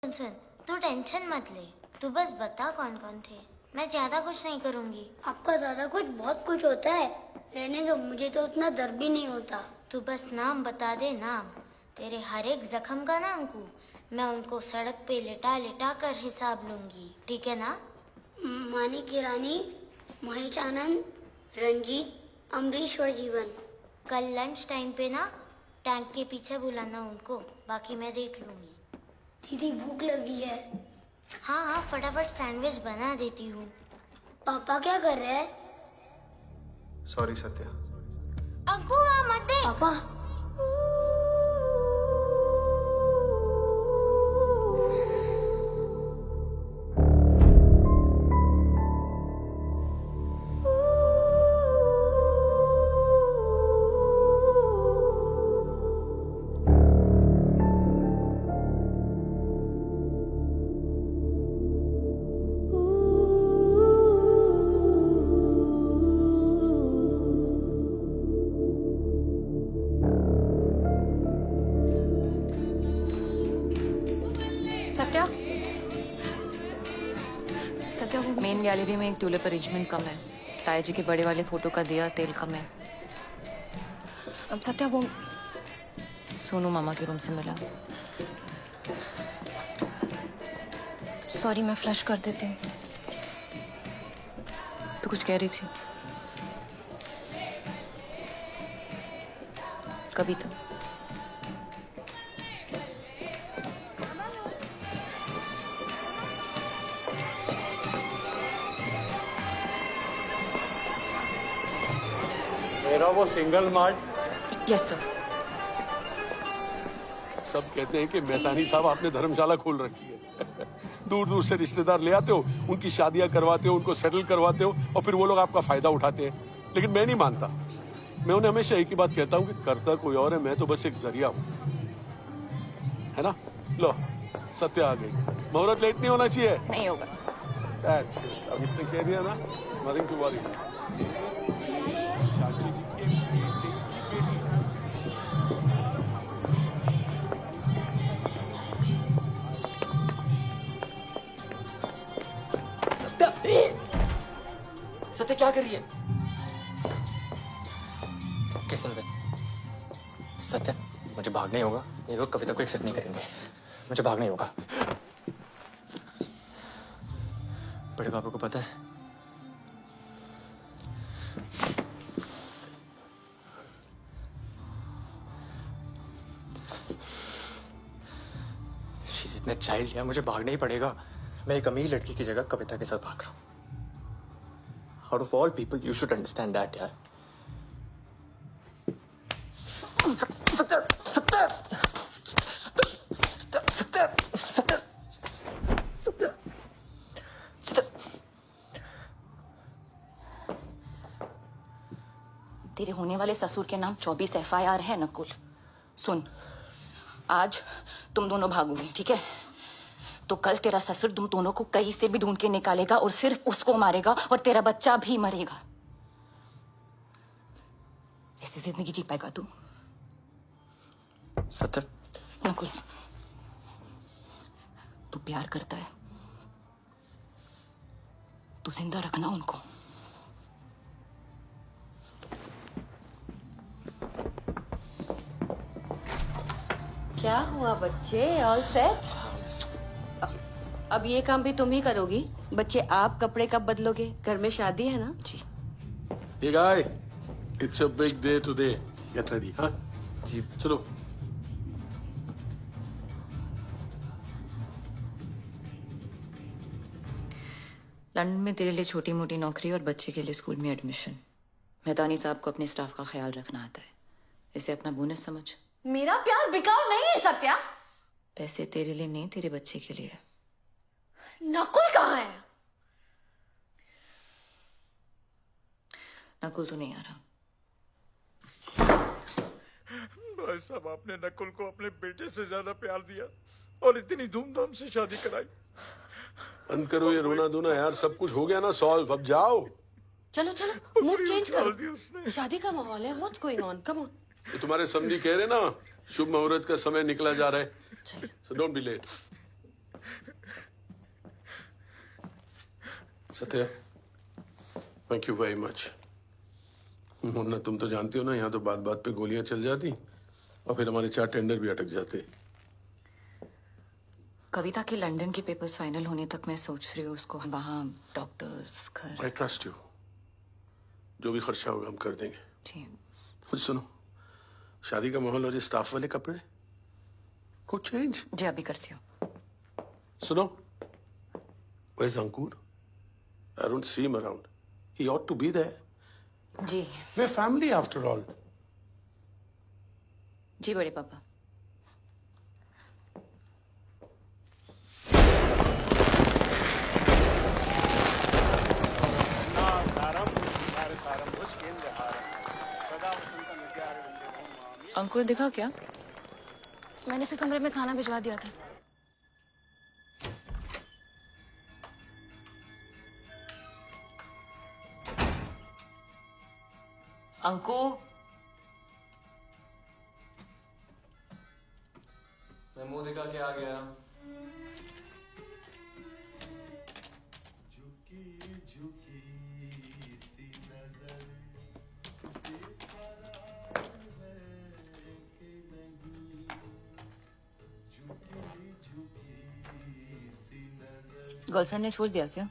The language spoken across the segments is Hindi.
सुन, तू टेंशन मत ले। तू बस बता कौन कौन थे। मैं ज्यादा कुछ नहीं करूंगी। आपका ज्यादा कुछ बहुत कुछ होता है। रहने दो, मुझे तो उतना दर्द भी नहीं होता। तू बस नाम बता दे, नाम। तेरे हर एक जख्म का ना अंकु, मैं उनको सड़क पे लिटा लिटा कर हिसाब लूंगी, ठीक है ना? मानी की रानी, महेश आनंद, रंजीत, अमरीश और जीवन। कल लंच टाइम पे ना टैंक के पीछे बुलाना उनको, बाकी मैं देख लूंगी। दीदी भूख लगी है। हाँ हाँ, फटाफट सैंडविच बना देती हूँ। पापा क्या कर रहे हैं? सॉरी सत्या। अंकु वहाँ मत दे। पापा सत्या, सत्या वो मेन गैलरी में एक ट्यूलिप अरेंजमेंट कम है। ताया जी के बड़े वाले फोटो का दिया तेल कम है। अब सत्या वो सोनू मामा के रूम से मिला। सॉरी, मैं फ्लश कर देती हूँ। तो कुछ कह रही थी? कभी तो मेरा वो सिंगल मार्ट। Yes sir. सब कहते हैं कि मेहतानी साहब आपने धर्मशाला खोल रखी है। दूर दूर से रिश्तेदार ले आते हो, उनकी शादियां करवाते हो, उनको सेटल करवाते हो और फिर वो लोग आपका फायदा उठाते हैं। लेकिन मैं नहीं मानता। मैं उन्हें हमेशा एक ही बात कहता हूँ कि करता कोई और है, मैं तो बस एक जरिया हूँ, है ना? लो सत्या आ गई। मुहूर्त लेट नहीं होना चाहिए। नहीं होगा। That's it. अब इससे कह दिया ना, nothing to worry. चाची जी के बेटे की बेटी है। सत्या क्या कर रही है? किसने से? सत्या, मुझे भागना ही होगा। ये लोग कविता को एक्सेप्ट नहीं करेंगे। मुझे भागना ही होगा। बड़े बाबू को पता है? She's इतने चाइल्ड है, मुझे भागना ही पड़ेगा। मैं एक अमीर लड़की की जगह कविता के साथ भाग रहा हूँ। Out of all people, you should understand that, यार। तेरे होने वाले ससुर के नाम 24 FIR है नकुल। सुन, आज तुम दोनों भागोगे, ठीक है? तो कल तेरा ससुर तुम दोनों को कहीं से भी ढूंढ के निकालेगा और सिर्फ उसको मारेगा और तेरा बच्चा भी मरेगा। ऐसी जिंदगी जी पाएगा तू? सत्या, नकुल, तू प्यार करता है, तू जिंदा रखना उनको। क्या हुआ बच्चे? All set? अब ये काम भी तुम ही करोगी? बच्चे आप कपड़े कब बदलोगे? घर में शादी है ना? जी। Hey guy, it's a big day today. Get ready, हाँ? जी। चलो। लंदन में तेरे लिए छोटी मोटी नौकरी और बच्चे के लिए स्कूल में एडमिशन। मेहतानी साहब को अपने स्टाफ का ख्याल रखना आता है। इसे अपना बोनस समझ। मेरा प्यार बिकाऊ नहीं है सत्या। पैसे तेरे लिए नहीं, तेरे बच्चे के लिए। नकुल कहाँ है? नकुल तो नहीं आ रहा। भाई साहब, आपने नकुल को अपने बेटे से ज्यादा प्यार दिया और इतनी धूमधाम से शादी कराई। बंद करो ये रोना धोना यार, सब कुछ हो गया ना सॉल्व। अब जाओ। चलो चलो, मूड चेंज करो। शादी का माहौल है। What's going on? Come on. तो तुम्हारे समझी कह रहे ना, शुभ मुहूर्त का समय निकला जा रहा है, so don't be late. Satya, thank you very much. वरना तुम तो जानती हो ना, यहाँ तो बात बात पे गोलियां चल जाती और फिर हमारे 4 टेंडर भी अटक जाते। कविता के लंदन के पेपर्स फाइनल होने तक मैं सोच रही हूँ उसको वहाँ डॉक्टर्स घर। आई ट्रस्ट यू, जो भी खर्चा होगा हम कर देंगे। जी मुझे सुनो, शादी का माहौल और ये स्टाफ वाले कपड़े कुछ चेंज। जी अभी करती हूँ। सुनो, where's Ankur? I don't see him around. He ought to be there. Ji We're family after all. जी बड़े पापा। अंकुर दिखा क्या? मैंने उसे कमरे में खाना भिजवा दिया था। अंकु, मैं मुंह दिखा के आ गया। गर्लफ्रेंड ने छोड़ दिया क्या?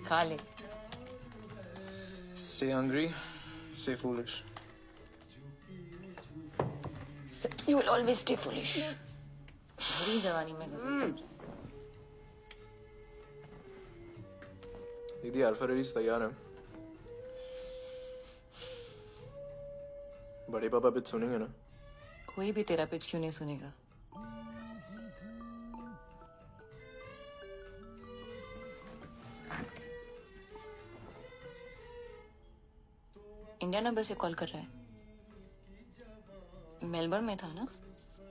खा ले। Stay hungry, stay foolish. You will always stay foolish. मेरी जवानी में गजब। दीदी अल्फा रेडीज तैयार है। बड़े पापा पिच सुनेंगे ना? कोई भी तेरा पिच क्यों नहीं सुनेगा? इंडिया नंबर से कॉल कर रहा है। मेलबर्न में था ना?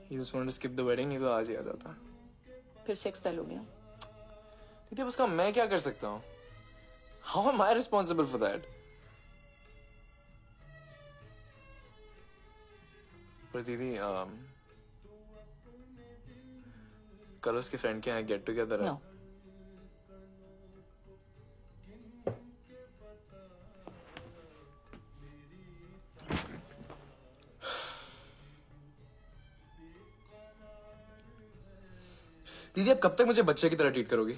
He just wanted to skip the wedding, नहीं तो आज ही आ जाता। फिर सेक्स पहले हो गया। दीदी अब उसका मैं क्या कर सकता हूँ? How am I responsible for that? पर दीदी कल उसके फ्रेंड के यहाँ गेट टुगेदर है। No. दीदी अब कब तक मुझे बच्चे की तरह ट्रीट करोगी?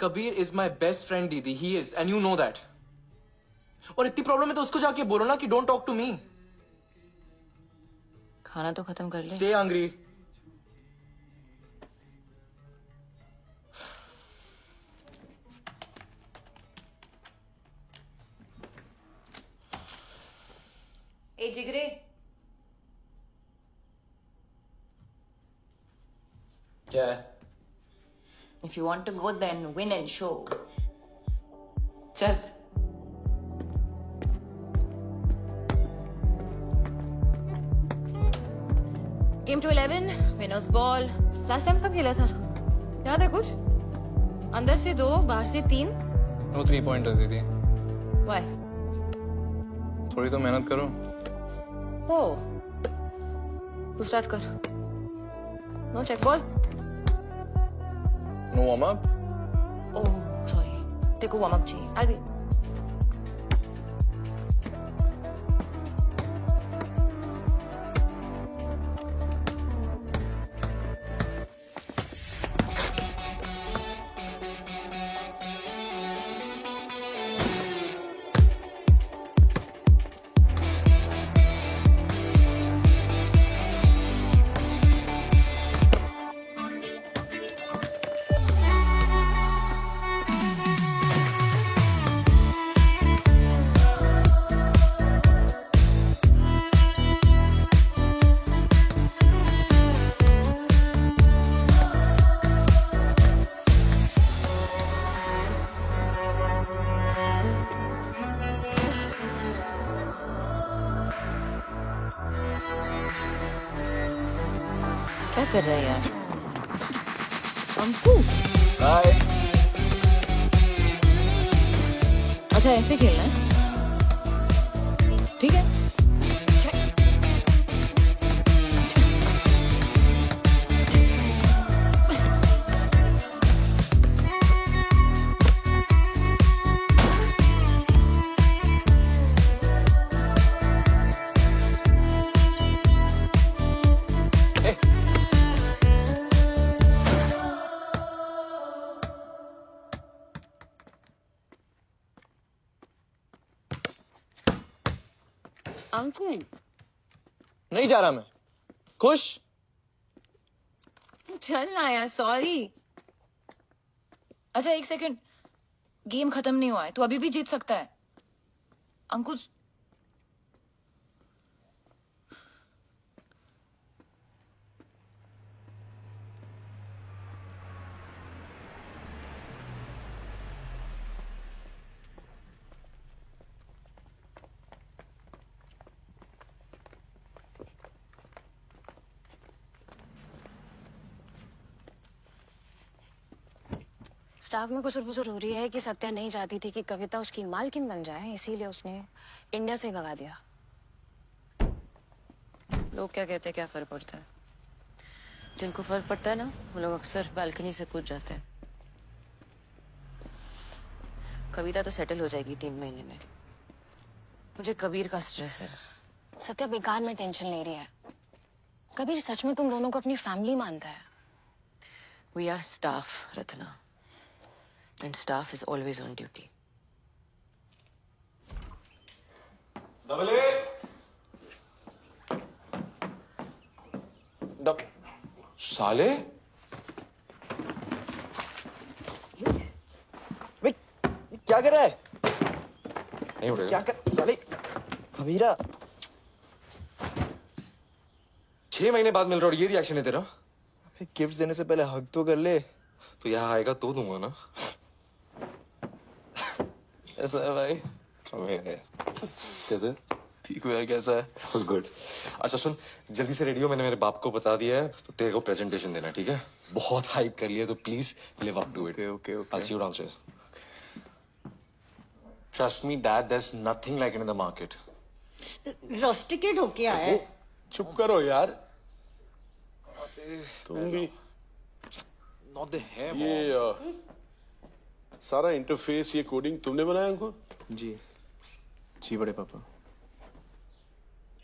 Kabir is my best friend दीदी, he is and you know that. और इतनी प्रॉब्लम है तो उसको जाके बोलो ना कि डोंट टॉक टू मी। खाना तो खत्म कर ले। Stay hungry. ए जिगरे, क्या है? if you want to go then win and show. चल। Game to 11 winners ball. Last time कब खेला था? याद है कुछ? अंदर से 2, बाहर से 3। नो 3 पॉइंटर्स दीदी। वाई? थोड़ी तो मेहनत करो। ओ, तू स्टार्ट कर। No check ball. No warm up. Oh sorry, तेरे को वार्म अप चाहिए। I will. क्या कर रहा है यार? अंकु, बाय। अच्छा ऐसे खेलना है? ठीक है। अंकु नहीं जा रहा मैं। खुश? चल ना यार, सॉरी। अच्छा एक सेकंड, गेम खत्म नहीं हुआ है, तू अभी भी जीत सकता है। अंकुश स्टाफ में कुछ पुसुर हो रही है कि सत्या नहीं चाहती थी कि कविता उसकी मालकिन बन जाए, इसीलिए उसने इंडिया से ही भगा दिया। लोग क्या कहते हैं, क्या फर्क पड़ता है? जिनको फर्क पड़ता है ना, वो लोग अक्सर बालकनी से कूद जाते हैं। कविता तो सेटल हो जाएगी 3 महीने में। मुझे कबीर का स्ट्रेस है। सत्या बेकार में टेंशन ले रही है। कबीर सच में तुम दोनों को अपनी फैमिली मानता है? We are staff, Ratna, and staff is always on duty. Double A साले, क्या कर रहा है? नहीं उड़ेगा। क्या कर साले? कबीरा 6 महीने बाद मिल रहा और ये रिएक्शन है तेरा? गिफ्ट देने से पहले हग तो कर ले। तो यहाँ आएगा तो दूंगा ना। ऐसा है भाई। कहते ठीक है, कैसा है? गुड। अच्छा सुन, जल्दी से रेडियो, मैंने मेरे बाप को बता दिया है, तो तेरे को प्रेजेंटेशन देना, ठीक है? बहुत हाइप कर लिया, तो please live up to it. Okay okay. I'll see you downstairs. Trust me, Dad, there's nothing like it in the market. रॉस्टिकेट होके आया है। चुप करो यार, तुम भी। Not the hair, ये सारा इंटरफेस, ये कोडिंग तुमने बनाया अंकुर? जी जी बड़े पापा।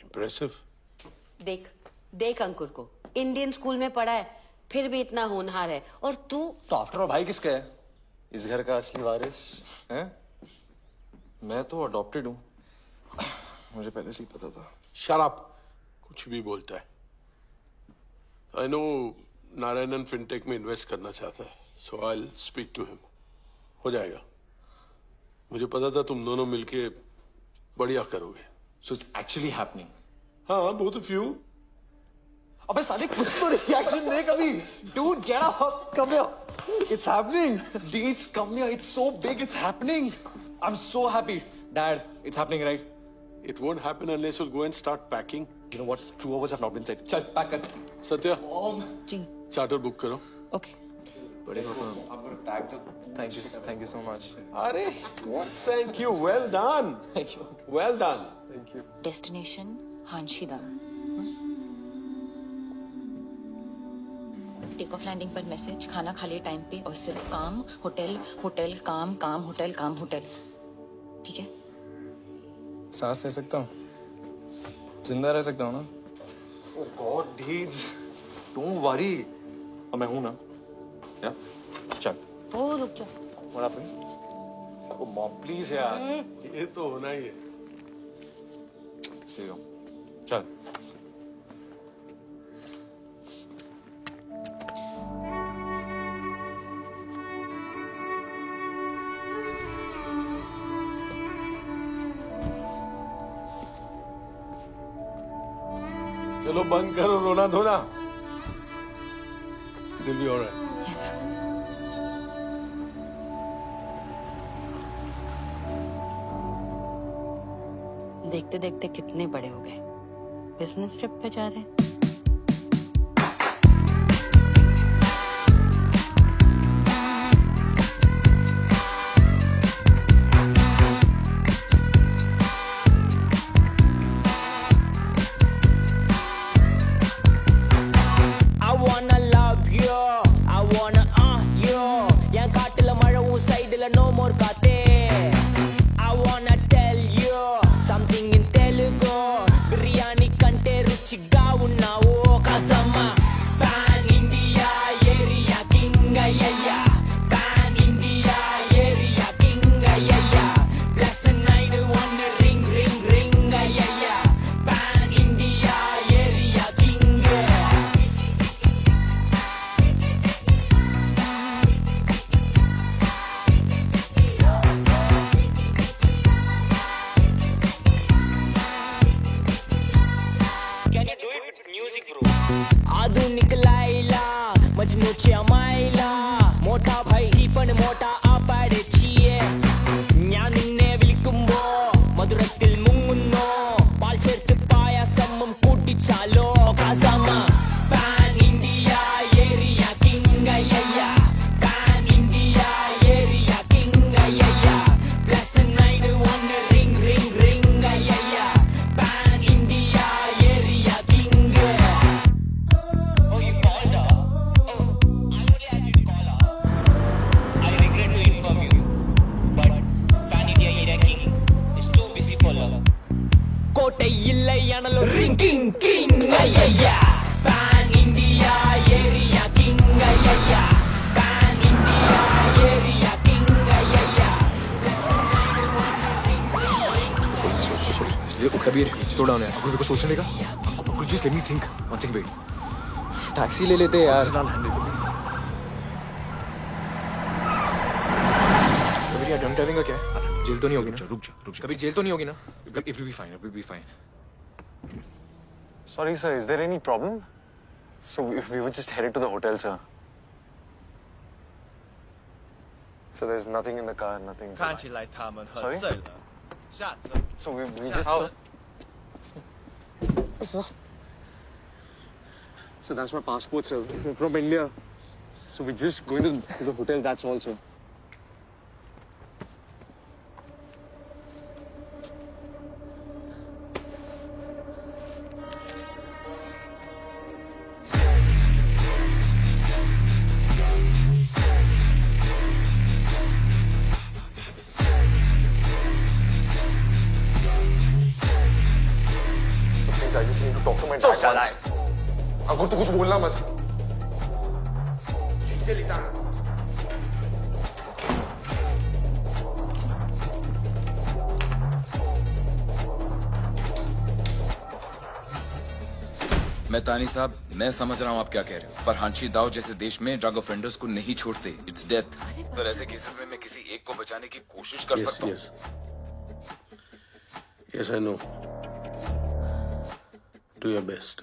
इम्प्रेसिव। देख देख अंकुर को, इंडियन स्कूल में पढ़ा है, फिर भी इतना होनहार है, और तू तो आफ्टर ऑल भाई किसका है? इस घर का असली वारिस है? मैं तो अडॉप्टेड हूँ, मुझे पहले से ही पता था। शट अप, कुछ भी बोलता है। आई नो नारायणन फिनटेक में इन्वेस्ट करना चाहता है, so I will speak to him. हो जाएगा, मुझे पता था तुम दोनों मिलके बढ़िया करोगे। So it's actually happening. हाँ, both of you. अबे साले कुछ तो रिएक्शन दे कभी। Dude, get up, come here. It's happening. Deeds, come here. It's so big. It's happening. I'm so happy. Dad, it's happening, right? It won't happen unless you go and start packing. You know what? 2 hours have not been said. चल pack कर। सत्या, जी चार्टर बुक करो। ओके। बड़े पापा, I'm gonna pack the. Thank you so much. अरे, thank you, well done. Thank you. Well done. Thank you. Destination हांशीदा। टेक ऑफ लैंडिंग पर मैसेज, खाना खा लिए टाइम पे, और सिर्फ काम, होटल, होटल, काम, काम, होटल, काम, होटल। ठीक है? सांस ले सकता हूँ, जिंदा रह सकता हूँ ना? Oh God, Deeds, don't worry. अब मैं हूँ ना? या? चल। ओ रुक जा। What happened? Oh mom, please यार। ये तो होना ही है। See you. चल। चलो बंद करो रोना धोना, दिल भी हो रहा है। देखते देखते कितने बड़े हो गए, बिजनेस ट्रिप पे जा रहे हैं। I wanna love you, I wanna you. Yang kaatila mara un side la no more kaate. I wanna tell you something in Telugu. Biryani kante ruchiga unna இல்லை ஆனாலும் ரிங் கிங் கிங் ஐயா பேன் இந்தியா ஏரியா கிங் ஐயா பேன் இந்தியா ஏரியா கிங் ஐயா कबीर स्लो डाउन यार मेरे को सोचने देगा just let me think one second wait taxi ले लेते यार कबीर यार ड्रंक ड्राइविंग का क्या है जेल तो नहीं होगी ना रुक जा कबीर जेल तो नहीं होगी ना it will be fine Sorry, sir. Is there any problem? So we were just headed to the hotel, sir. So there's nothing in the car, nothing. 看起来他们很 Sorry? 醉了，下车。 So we just. So that's my passport, sir. I'm from India. So we're just going to the hotel. That's all, sir. I just need to talk to my dad. अगर तू कुछ बोलना मत. मैं तानी साहब मैं समझ रहा हूँ आप क्या कह रहे हो पर हांची दाव जैसे देश में ड्रग ऑफेंडर्स को नहीं छोड़ते इट्स डेथ सर ऐसे केसेस में मैं किसी एक को बचाने की कोशिश कर सकता हूँ Yes, I know. Do your best.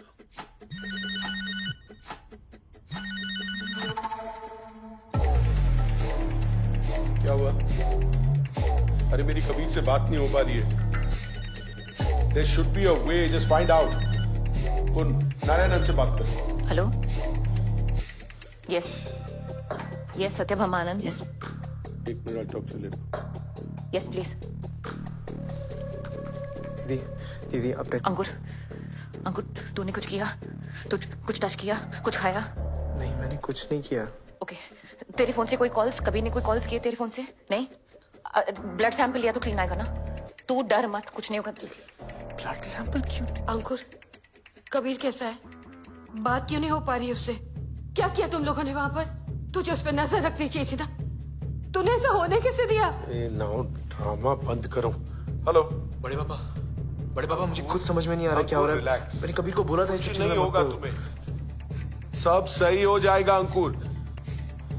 क्या हुआ? अरे मेरी कबीर से बात नहीं हो पा रही है. There should be a way. Just find out. कौन? नारायण से बात कर. हेलो यस सत्यभामा आनंद यस एक minute I'll talk to you later. Yes please दीदी अपडेट अंकुर तूने कुछ किया तू कुछ टच किया कुछ खाया नहीं मैंने कुछ नहीं किया ओके तेरे फोन से कोई कॉल्स कभी ने कोई कॉल्स किए तेरे फोन से नहीं ब्लड सैंपल लिया तो क्लीन आएगा ना तू डर मत कुछ नहीं होगा ब्लड सैंपल क्यों अंकुर कबीर कैसा है बात क्यों नहीं हो पा रही उससे क्या किया तुम लोगों ने वहां पर तुझे उस पर नजर रखनी चाहिए थी ना तूने ऐसा होने कैसे दिया नाउ ड्रामा बंद करो. हेलो बड़े पापा मुझे खुद समझ में नहीं आ रहा क्या हो रहा है. मैंने कबीर को बोला था इस नहीं होगा तुम्हें. सब सही हो जाएगा अंकुर.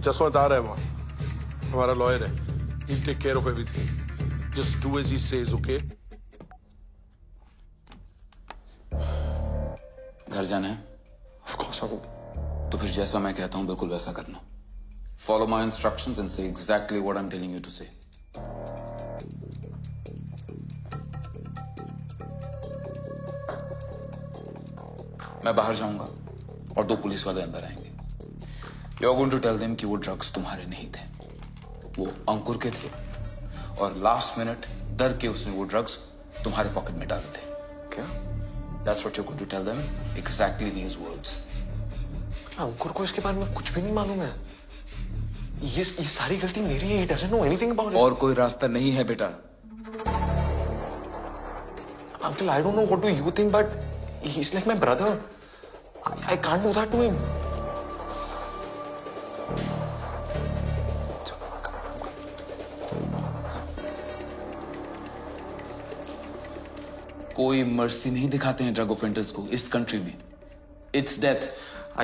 जसवंत आ रहा है वहां हमारा लॉयर है. He'll take care of everything. Just do as he says, okay? घर जाना है Of course, I will. तो फिर जैसा मैं कहता हूँ बिल्कुल वैसा करना follow my instructions and say exactly what I am telling you to say मैं बाहर जाऊंगा और 2 पुलिस वाले अंदर आएंगे you are going to tell them कि वो ड्रग्स तुम्हारे नहीं थे वो अंकुर के थे और लास्ट मिनट डर के उसने वो ड्रग्स तुम्हारे पॉकेट में डाले थे क्या? That's what you're going to tell them. Exactly these words. अंकुर को इसके बारे में कुछ भी नहीं मालूम है. ये सारी गलती मेरी है. He doesn't know anything about it. और कोई रास्ता नहीं है बेटा. Uncle, I don't know what do you think, but he's like my brother. I can't do that to him. कोई मर्सी नहीं दिखाते हैं ड्रग ऑफेंडर्स को इस कंट्री में. It's death.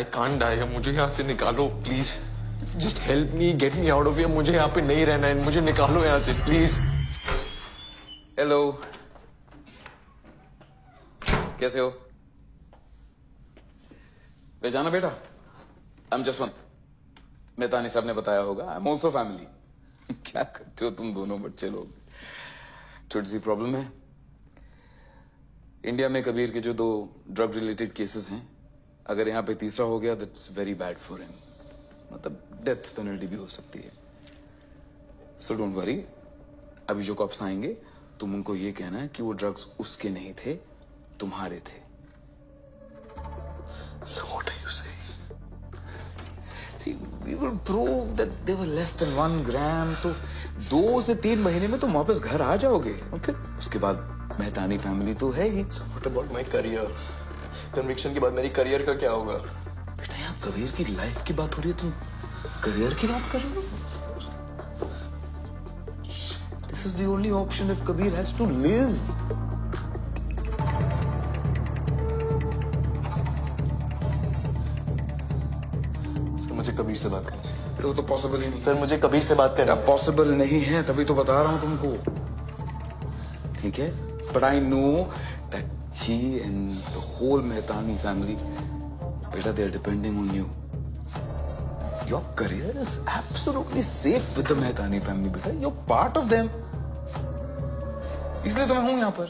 I can't die. मुझे यहाँ से निकालो please. Just help me, get me out of here. मुझे यहाँ पे नहीं रहना है. मुझे निकालो यहाँ से प्लीज. हेलो कैसे हो बेजाना बेटा. I am Jaswant. मेहतानी साहब ने बताया होगा. I am also family. क्या करते हो तुम दोनों बच्चे लोग. छोटी सी प्रॉब्लम है. इंडिया में कबीर के जो 2 ड्रग रिलेटेड केसेस हैं अगर यहाँ पे तीसरा हो गया that's very bad for him. मतलब डेथ पेनल्टी भी हो सकती है. So don't worry. अभी जो कॉप्स आएंगे तुम उनको ये कहना है कि वो ड्रग्स उसके नहीं थे तुम्हारे थे. So what are you saying? See, we will prove that they were less than 1 gram. तो 2 से 3 महीने में तुम वापस घर आ जाओगे और फिर उसके बाद मेहतानी फैमिली तो है ही। What about my career? Conviction के बाद मेरी करियर का क्या होगा? बेटा यहाँ कबीर की लाइफ की बात हो रही है, तुम करियर की बात कर रहे हो? This is the only option if Kabir has to live. Sir मुझे कबीर से बात करनी है। फिर वो तो पॉसिबल ही नहीं। सर मुझे कबीर से बात करना पॉसिबल नहीं है, तभी तो बता रहा हूं तुमको। ठीक है, but I know that he and the whole Mehtani family, beta, they're depending on you. Your career is absolutely safe with the Mehtani family, beta. You're part of them. इसलिए तो मैं हूं यहाँ पर.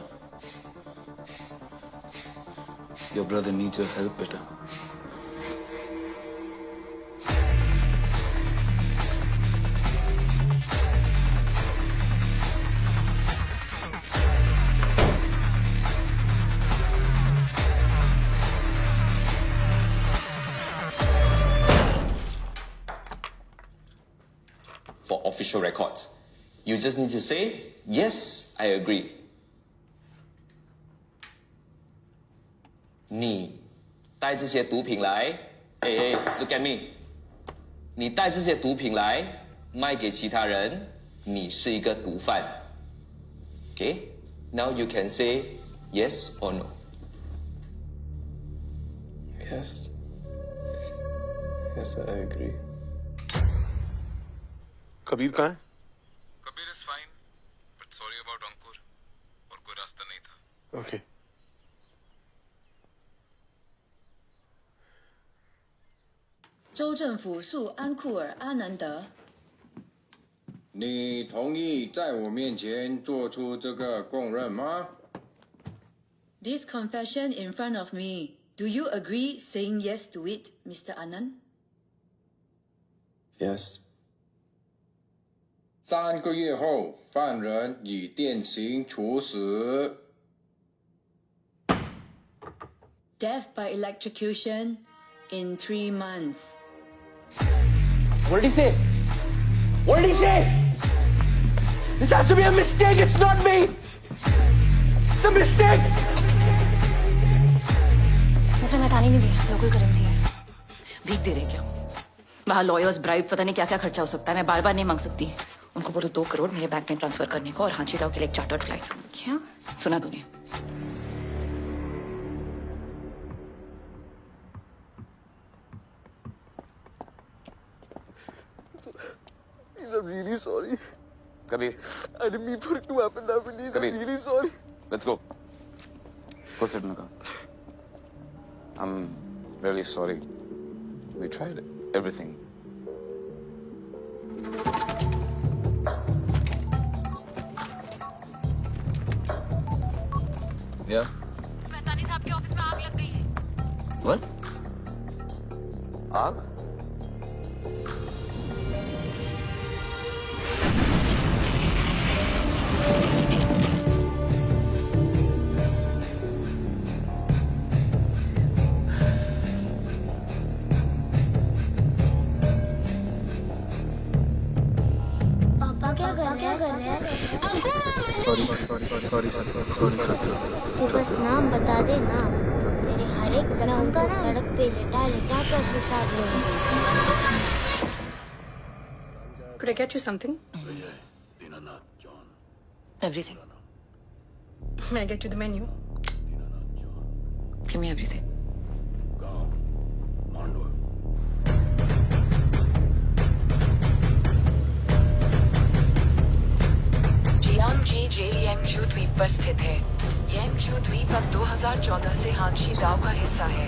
Your brother needs your help, beta. For official records, you just need to say, yes, I agree. 你带这些毒品来 hey, look at me. 你带这些毒品来卖给其他人，你是一个毒贩。Okay? Now you can say yes or no. Yes. Yes, I agree. Kabir कहाँ है? Kabir is fine, but sorry about अंकुर. और कोई रास्ता नहीं था. Okay. 州政府诉安库尔·阿南德。你同意在我面前做出这个供认吗 This confession in front of me. Do you agree saying yes to it, Mr. Anand? Yes. 3个月后，犯人以电刑处死。 Death by electrocution in 3 months. What did he say? What did he say? This has to be a mistake. It's not me. It's a mistake. Mister Mehtani ने दिया, लोकल करेंसी है। भीख दे रहे क्या? वहाँ लॉयर्स, ब्राइब, पता नहीं क्या क्या खर्चा हो सकता है। मैं बार बार नहीं मांग सकती। उनको बोलो 2 करोड़ मेरे बैंक में ट्रांसफर करने को और हांची राव के लिए एक चार्टर्ड फ्लाइट। क्या? सुना तूने? I'm really sorry. Kabir. I didn't mean for it to happen that way. Kabir. I'm really sorry. Let's go. Go sit, Naka. I'm really sorry. We tried everything. Yeah? Mehtani साहब के ऑफिस में आग लग गई है। What? आग? पापा क्या कर रहे हैं? तू बस नाम बता दे, नाम। तेरे हर एक जख्म का सड़क पे लिटा लिटा कर हिसाब लूंगी। Could I get you something? Everything. May I get you the menu? Give me everything. जियांगजी जेल येंगजू द्वीप पर स्थित है। येंगजू द्वीप अब 2014 से हांशी दाव का हिस्सा है।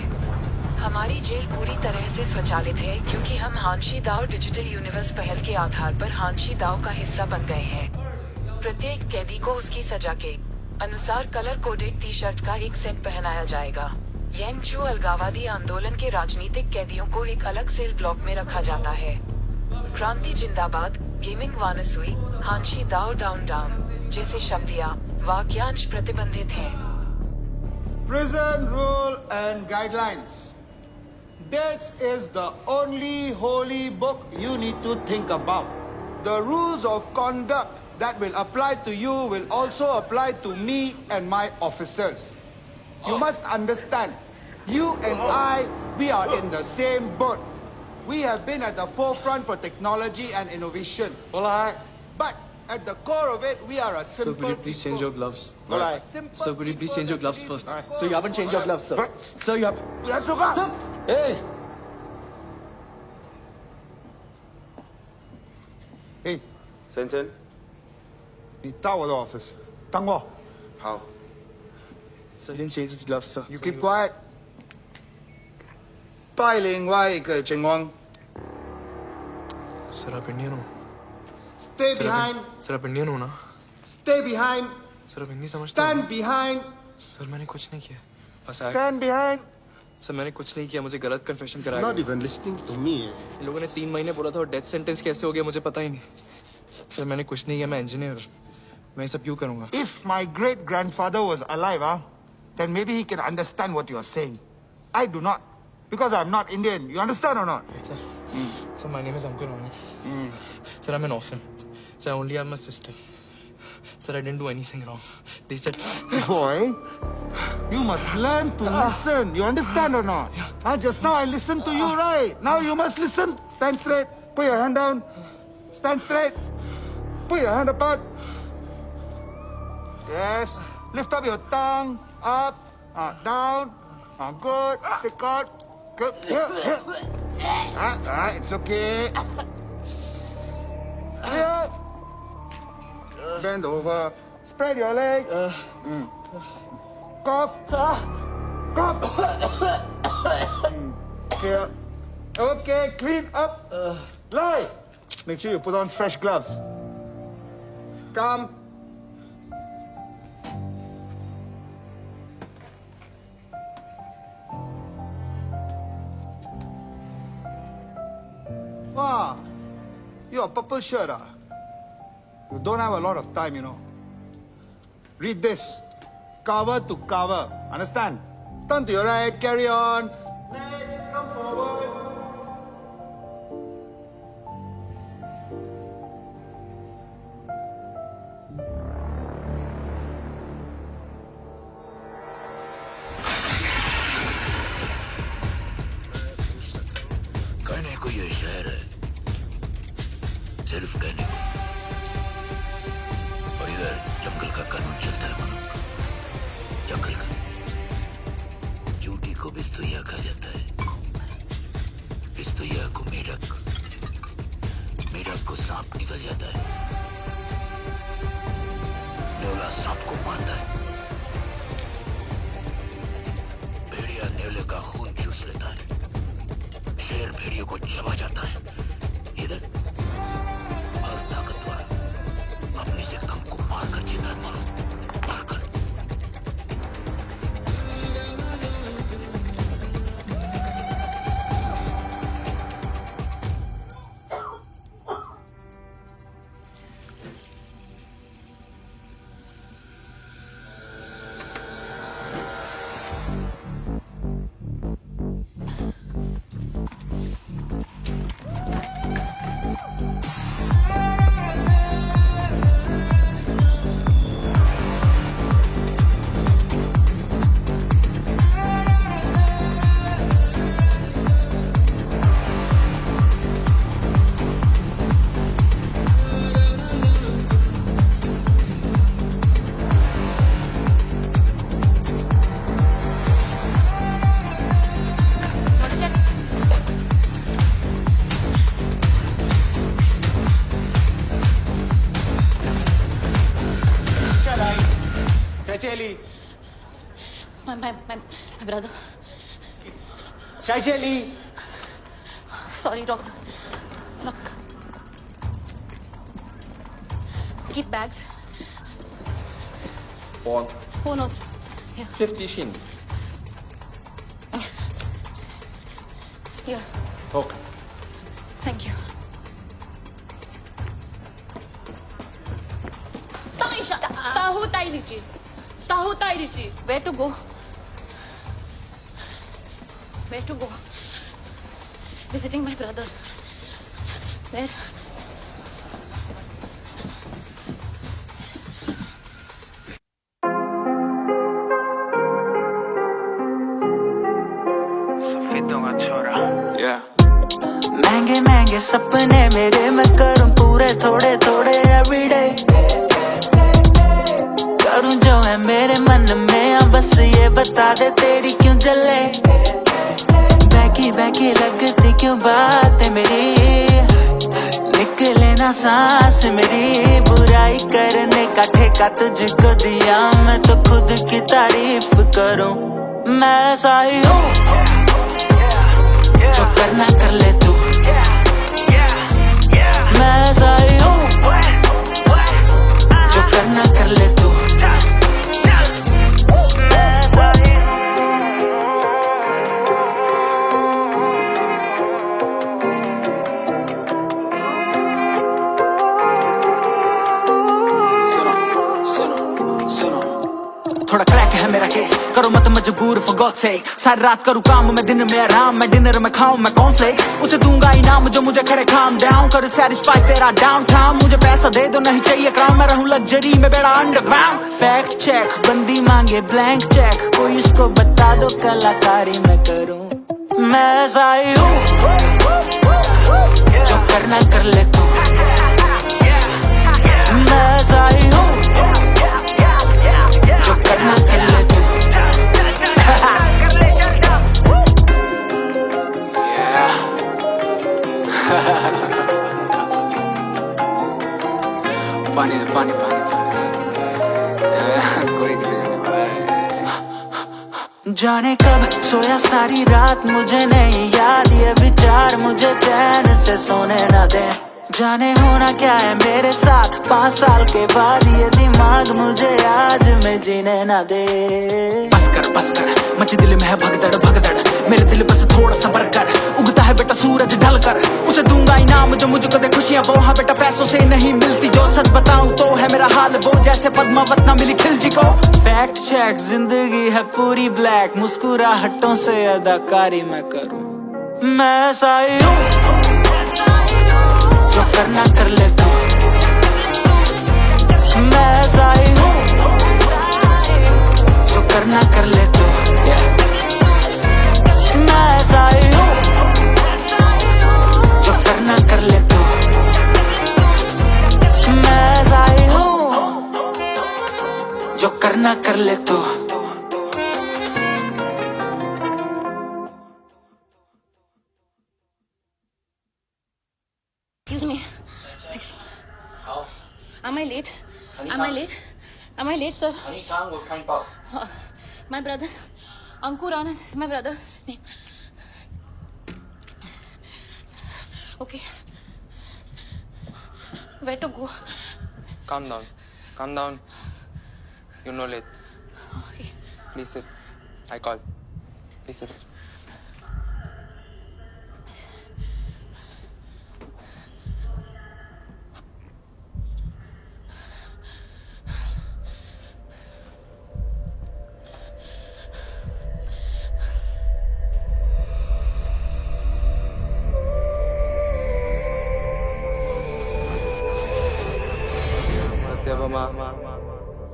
हमारी जेल पूरी तरह से स्वचालित है क्योंकि हम हांशी दाव डिजिटल यूनिवर्स पहल के आधार पर हांशी दाव का हिस्सा बन गए हैं। प्रत्येक कैदी को उसकी सजा के अनुसार कलर कोडेड टी शर्ट का एक सेट पहनाया जाएगा। येंगजू अलगाववादी आंदोलन के राजनीतिक कैदियों को एक अलग सेल ब्लॉक में रखा जाता है। क्रांति जिंदाबाद, गेमिंग वानसुई, हांशी दाव डाउन डाउन जैसे शब्द या वाक्यांश प्रतिबंधित हैं। Prison rule and guidelines. This is the only holy book you need to think about. The rules of conduct that will apply to you will also apply to me and my officers. You must understand, you and I, we are in the same boat. We have been at the forefront for technology and innovation. But at the core of it, we are a Sir, simple could you please change your gloves? Sir, could you please change your gloves first? So you haven't changed your gloves, sir? Sir, you have... Sir. Hey! Hey, 先生，你到我的 office，等我。好。 Sir didn't change his gloves, sir. You keep quiet. 拜另外一个情况。 Sir, आप इंडियन हो? Stay behind. Sir, आप इंडियन हो ना? Stay behind. Sir, आप हिंदी समझते हो? Stand behind. Sir, मैंने कुछ नहीं किया. बस Stand behind. सर मैंने कुछ नहीं किया, मुझे गलत कन्फेशन कराया. Not even listening to me. इन लोगों ने 3 महीने बोला था और डेथ सेंटेंस कैसे हो गया मुझे पता ही नहीं. सर मैंने कुछ नहीं किया, मैं इंजीनियर हूँ. मैं ये सब क्यों करूँगा? If my great grandfather was alive, then maybe he can understand what you are saying. I do not, because I'm not Indian. You understand or not? Sir, sir, my name is Ankur Rani. Sir, I'm an orphan. Sir, I only have my sister. Sir, I didn't do anything wrong. They said... Boy, you must learn to listen. You understand or not? Just now I listened to you, right? Now you must listen. Stand straight. Put your hand down. Stand straight. Put your hand apart. Yes. Lift up your tongue. Up. Down. Good. Stick out. Good. Here. It's okay. Here. Bend over. Spread your leg. Cough. Cough. Here. Okay, clean up. Lie. Make sure you put on fresh gloves. Come. Wow. You're a purple shirt, You don't have a lot of time, you know. Read this. Cover to cover. Understand? Turn to your right, carry on. Next, come forward. कहने को ये शहर है, सिर्फ कहने को. और इधर जंगल का कानून चलता है मनु. जंगल का. चूटी को बिस्तुइया कहा जाता है. बिस्तुइया को मेढक. मेढक को सांप निकल जाता है. नेवला सांप को मारता है. भेड़िया नेवले का खून चूस लेता है. शेर भेड़ियों को चबा जाता है. इधर हर ताकतवर अपने से कम को मारकर जीता है मनु. मारकर. My brother. Shaishali. Sorry, doctor. Look. Keep bags. Phone. Phone also. Here. 50 shin. Here. Okay. Thank you. Taisha. Tahu Tairichi. Tahu Tairichi. Where to go? Where to go? Visiting my brother. There. ये सपने मेरे मैं करूं पूरे थोड़े थोड़े एवरीडे, करूं जो है मेरे मन में, अब बस ये बता दे तेरी क्यों जले, बहकी बहकी लगती क्यों बात है मेरी, निकले ना सांस मेरी, बुराई करने का ठेका तुझको दिया, मैं तो खुद की तारीफ करूं, मैं ऐसा ही हूँ, जो करना कर ले तू, मैं ऐसा ही हूँ, जो करना कर ले तू, थोड़ा क्रैक है मेरा केस, करो मत मजबूर for God's sake, सारी रात करूँ काम मैं दिन में आराम, मैं डिनर में खाऊं मैं कॉर्नफ्लेक्स, उसे दूंगा इनाम जो मुझे करे calm down, करो satisfy तेरा डाउनटाउन, मुझे पैसा दे दो नहीं चाहिए क्राउन, मैं रहूं लग्जरी में बेड़ा अंडरग्राउंड, फैक्ट चेक बंदी मांगे ब्लैंक चेक, कोई इसको बता दो कलाकारी मैं करूं, मैं ऐसा ही हूँ, जो करना कर ले तू, मैं ऐसा ही हूँ, जो करना कर ले तू, पानी पानी पानी कोई जाने कब सोया सारी रात मुझे नहीं याद, ये विचार मुझे चैन से सोने न दे, जाने होना क्या है मेरे साथ 5 साल के बाद, ये दिमाग मुझे आज में जीने ना दे, बस कर मची दिल में है भगदड़ भगदड़, मेरे दिल बस थोड़ा सा कर, उगता है बेटा सूरज ढल कर, उसे दूंगा इनाम जो मुझको दे खुशियां, वो हाँ बेटा पैसों से नहीं मिलती, जो सच बताऊं तो है मेरा हाल वो जैसे पद्मावत ना मिली खिलजी को, फैक्ट चेक जिंदगी है पूरी ब्लैक, मुस्कुराहटों से अदाकारी मैं करूं, मैं ऐसा ही हूँ, जो करना कर ले तू, मैं ऐसा ही हूँ, जो करना कर ले तू, मैं ऐसा ही हूँ, जो करना कर ले तू, मैं ऐसा ही हूँ, जो करना कर ले तू, Excuse me. Am I late? Am I late? Am I late, sir? My brother, Ankur Anand is my brother's name. Okay. Where to go? Calm down. Calm down. You're no late. Okay. Please sit. I call. Please sit.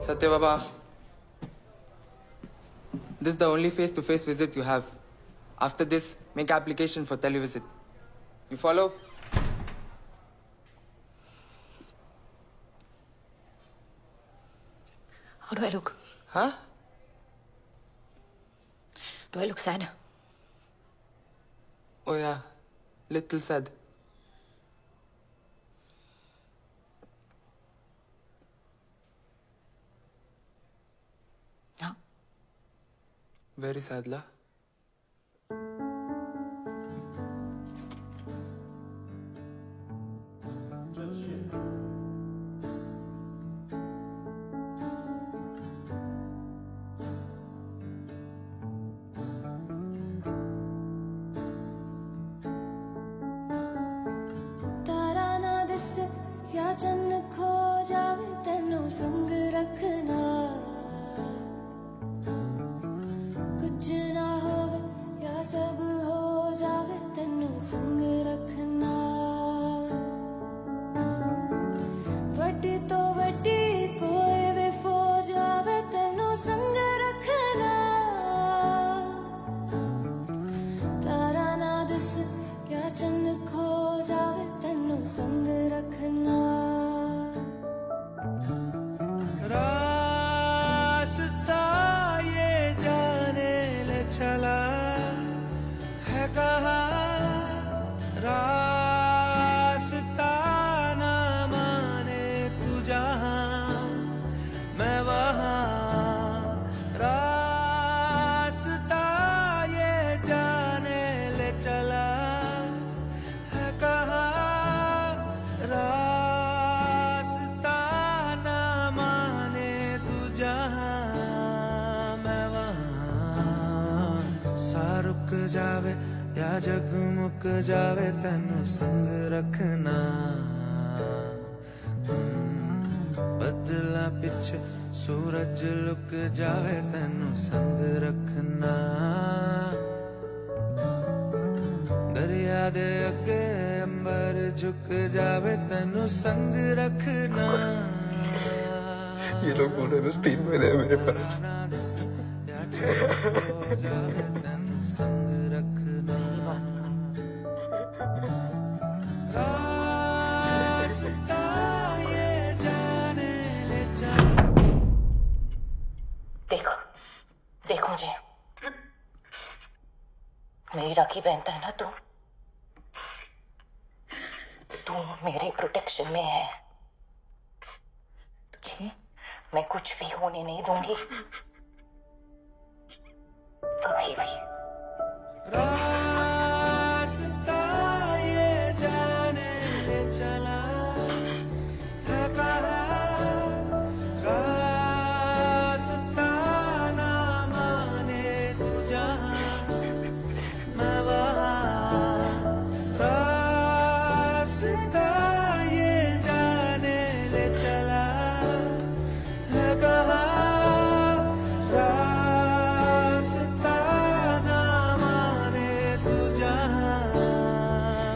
Satya Baba, this is the only face-to-face visit you have. After this, make application for televisit. You follow? How do I look? Huh? Do I look sad? Oh yeah, little sad. No. Very sad, la. चन्न खो जावे तेनों संग रखना कुछ ना जहां मैं वहां सा रुक जावे या जगमुग जावे तेनू संग रखना बदला पिछे सूरज लुक जावे तेनू संग रखना दरिया दे अगे अंबर झुक जावे तेनू संग रखना ये लोग बोल रहे बस 3 महीने है मेरे पास संग रखना रास्ता ये जाने ले चल देखो देखो मुझे मेरी राखी पहनता है ना तू मेरे प्रोटेक्शन में है तुझे मैं कुछ भी होने नहीं दूंगी कभी भी रास्ता ये जाने ले चला है कहाँ रास्ता ना माने तू जहाँ मैं वहाँ रास्ता ये जाने ले चला है कहाँ रास्ता ना माने तू जहाँ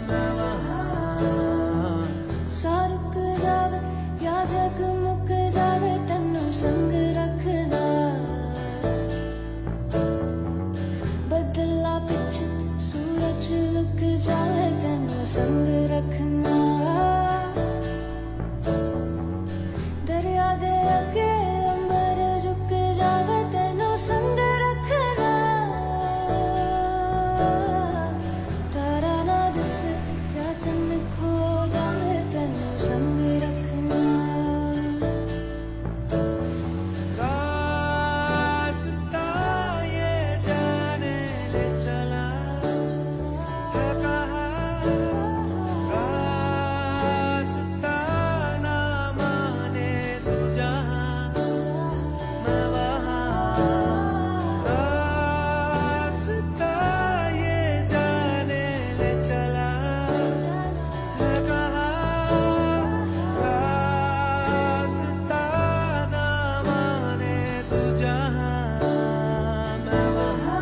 मैं वहाँ सा रुक जावे या जगमुग जावे तेनू संग रखना बदला पिछे सूरज लुक जावे तेनू संग रखना दरिया दे अगे अंबर झुक जावे तेनू संग रखना तारा ना दिसे या चंद खो जावे तेनू संग रखना रास्ता ये जाने ले चला है कहाँ रास्ता ना माने तू जहाँ मैं वहाँ रास्ता ये जाने ले चला है कहाँ रास्ता ना माने तू जहाँ मैं वहाँ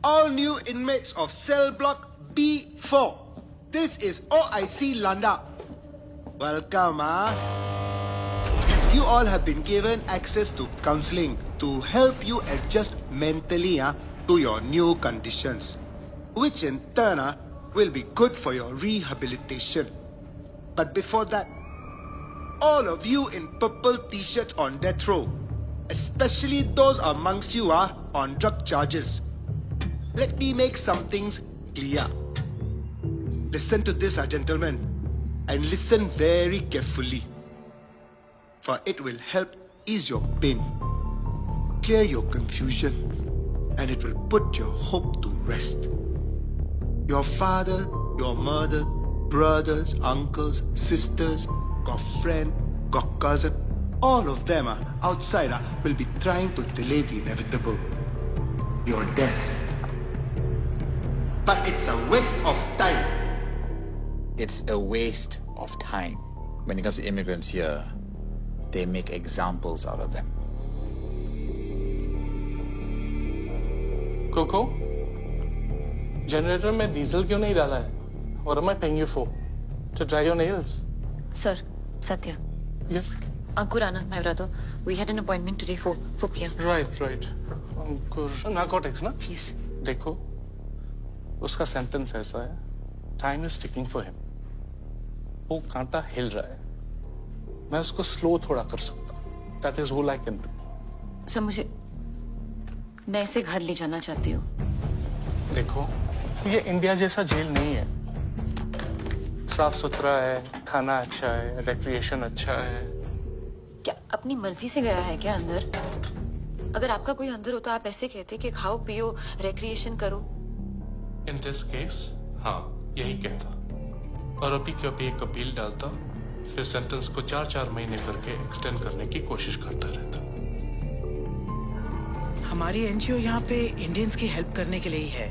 All new inmates of cell block B4. This is OIC Landa. Welcome, You all have been given access to counseling to help you adjust mentally to your new conditions, which in turn will be good for your rehabilitation. But before that, all of you in purple t-shirts on death row, especially those amongst you on drug charges, let me make some things clear. Listen to this, gentlemen, and listen very carefully, for it will help ease your pain, clear your confusion, and it will put your hope to rest. Your father, your mother, brothers, uncles, sisters, got friend, got cousin, all of them outside will be trying to delay the inevitable, your death. But it's a waste of time. It's a waste of time. When it comes to immigrants here, they make examples out of them. Coco, generator में diesel क्यों नहीं डाला है? What am I paying you for? To dry your nails? Sir, Satya. Yeah. Ankur Anand, my brother. We had an appointment today for PM. Right. Ankur, narcotics ना? Yes. देखो, उसका sentence ऐसा है. Time is ticking for him. वो कांटा हिल रहा है. मैं उसको slow थोड़ा कर सकता हूँ. That is all I can do. Sir मैं इसे घर ले जाना चाहती हूँ. देखो, ये इंडिया जैसा जेल नहीं है. साफ सुथरा है, खाना अच्छा है, रिक्रिएशन अच्छा है. क्या अपनी मर्जी से गया है क्या अंदर? अगर आपका कोई अंदर होता आप ऐसे कहते कि खाओ पियो रिक्रिएशन करो. In this case, हाँ, यही कहता. और अभी कभी एक अपील डालता, फिर सेंटेंस को 4-4 महीने करके एक्सटेंड करने की कोशिश करता रहता। हमारी एनजीओ यहाँ पे इंडियंस की हेल्प करने के लिए ही है,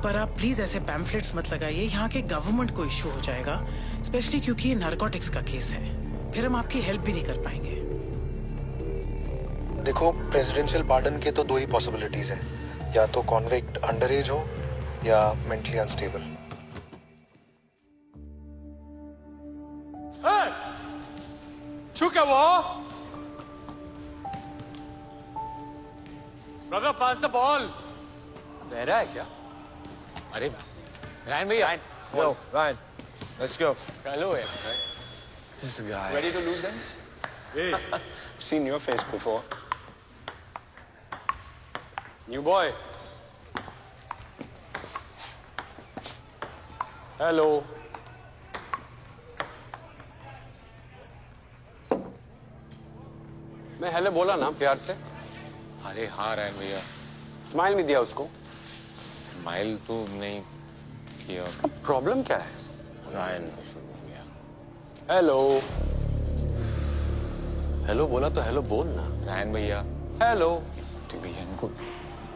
पर आप प्लीज ऐसे पैम्फलेट्स मत लगाइए, यहाँ के गवर्नमेंट को इश्यू हो जाएगा, स्पेशली क्योंकि ये नारकोटिक्स का केस है, फिर हम आपकी हेल्प भी नहीं कर पाएंगे। देखो, प्रेसिडेंशियल पार्डन के तो 2 ही पॉसिबिलिटीज हैं, या तो कॉन्विक्ट अंडर एज हो या मेंटली अनस्टेबल। छुके वो ब्रदर, पास द बॉल। बहरा है क्या? अरे रायन भैया, Yo, Ryan, let's go. Hello है। This guy. Ready to lose guys? Hey, Seen your face before. new boy. Hello. मैं हेलो बोला ना प्यार से? अरे हाँ रायन भैया, स्माइल भी दिया उसको। स्माइल तो नहीं किया। प्रॉब्लम क्या है? Ryan. हेलो। हेलो बोला तो हेलो बोल ना। रायन भैया, हेलो।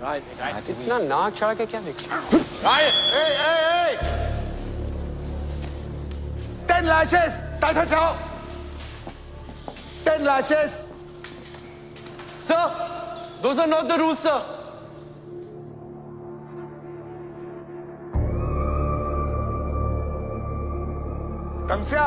Ryan, इतना नाक चढ़ा के क्या देख रहा है? Hey! 10 lashes! 带他走! 10 lashes! Sir, those are not the rules, sir. Tangxia!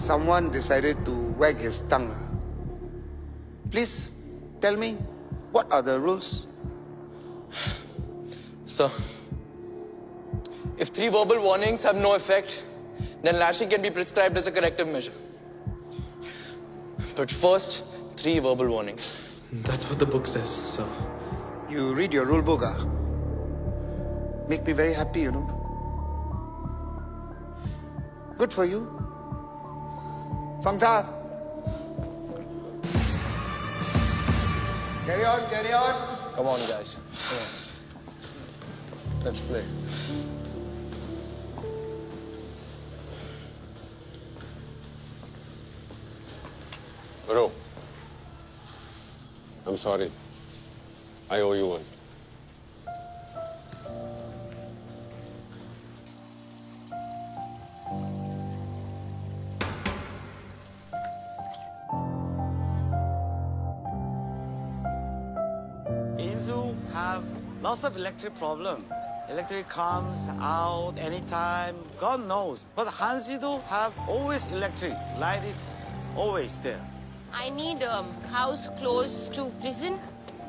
Someone decided to wag his tongue. Please tell me, what are the rules? Sir, if 3 verbal warnings have no effect, then lashing can be prescribed as a corrective measure. But first, 3 verbal warnings. That's what the book says, sir. You read your rule book, ah? Make me very happy, you know. Good for you. Fang Ta. Carry on, carry on. Come on, guys. Come on. Let's play. Bro, I'm sorry. I owe you one. Inzu have lots of electric problem. Electric comes out anytime, God knows. But Hansido have always electric. Light is always there. I need a house close to prison,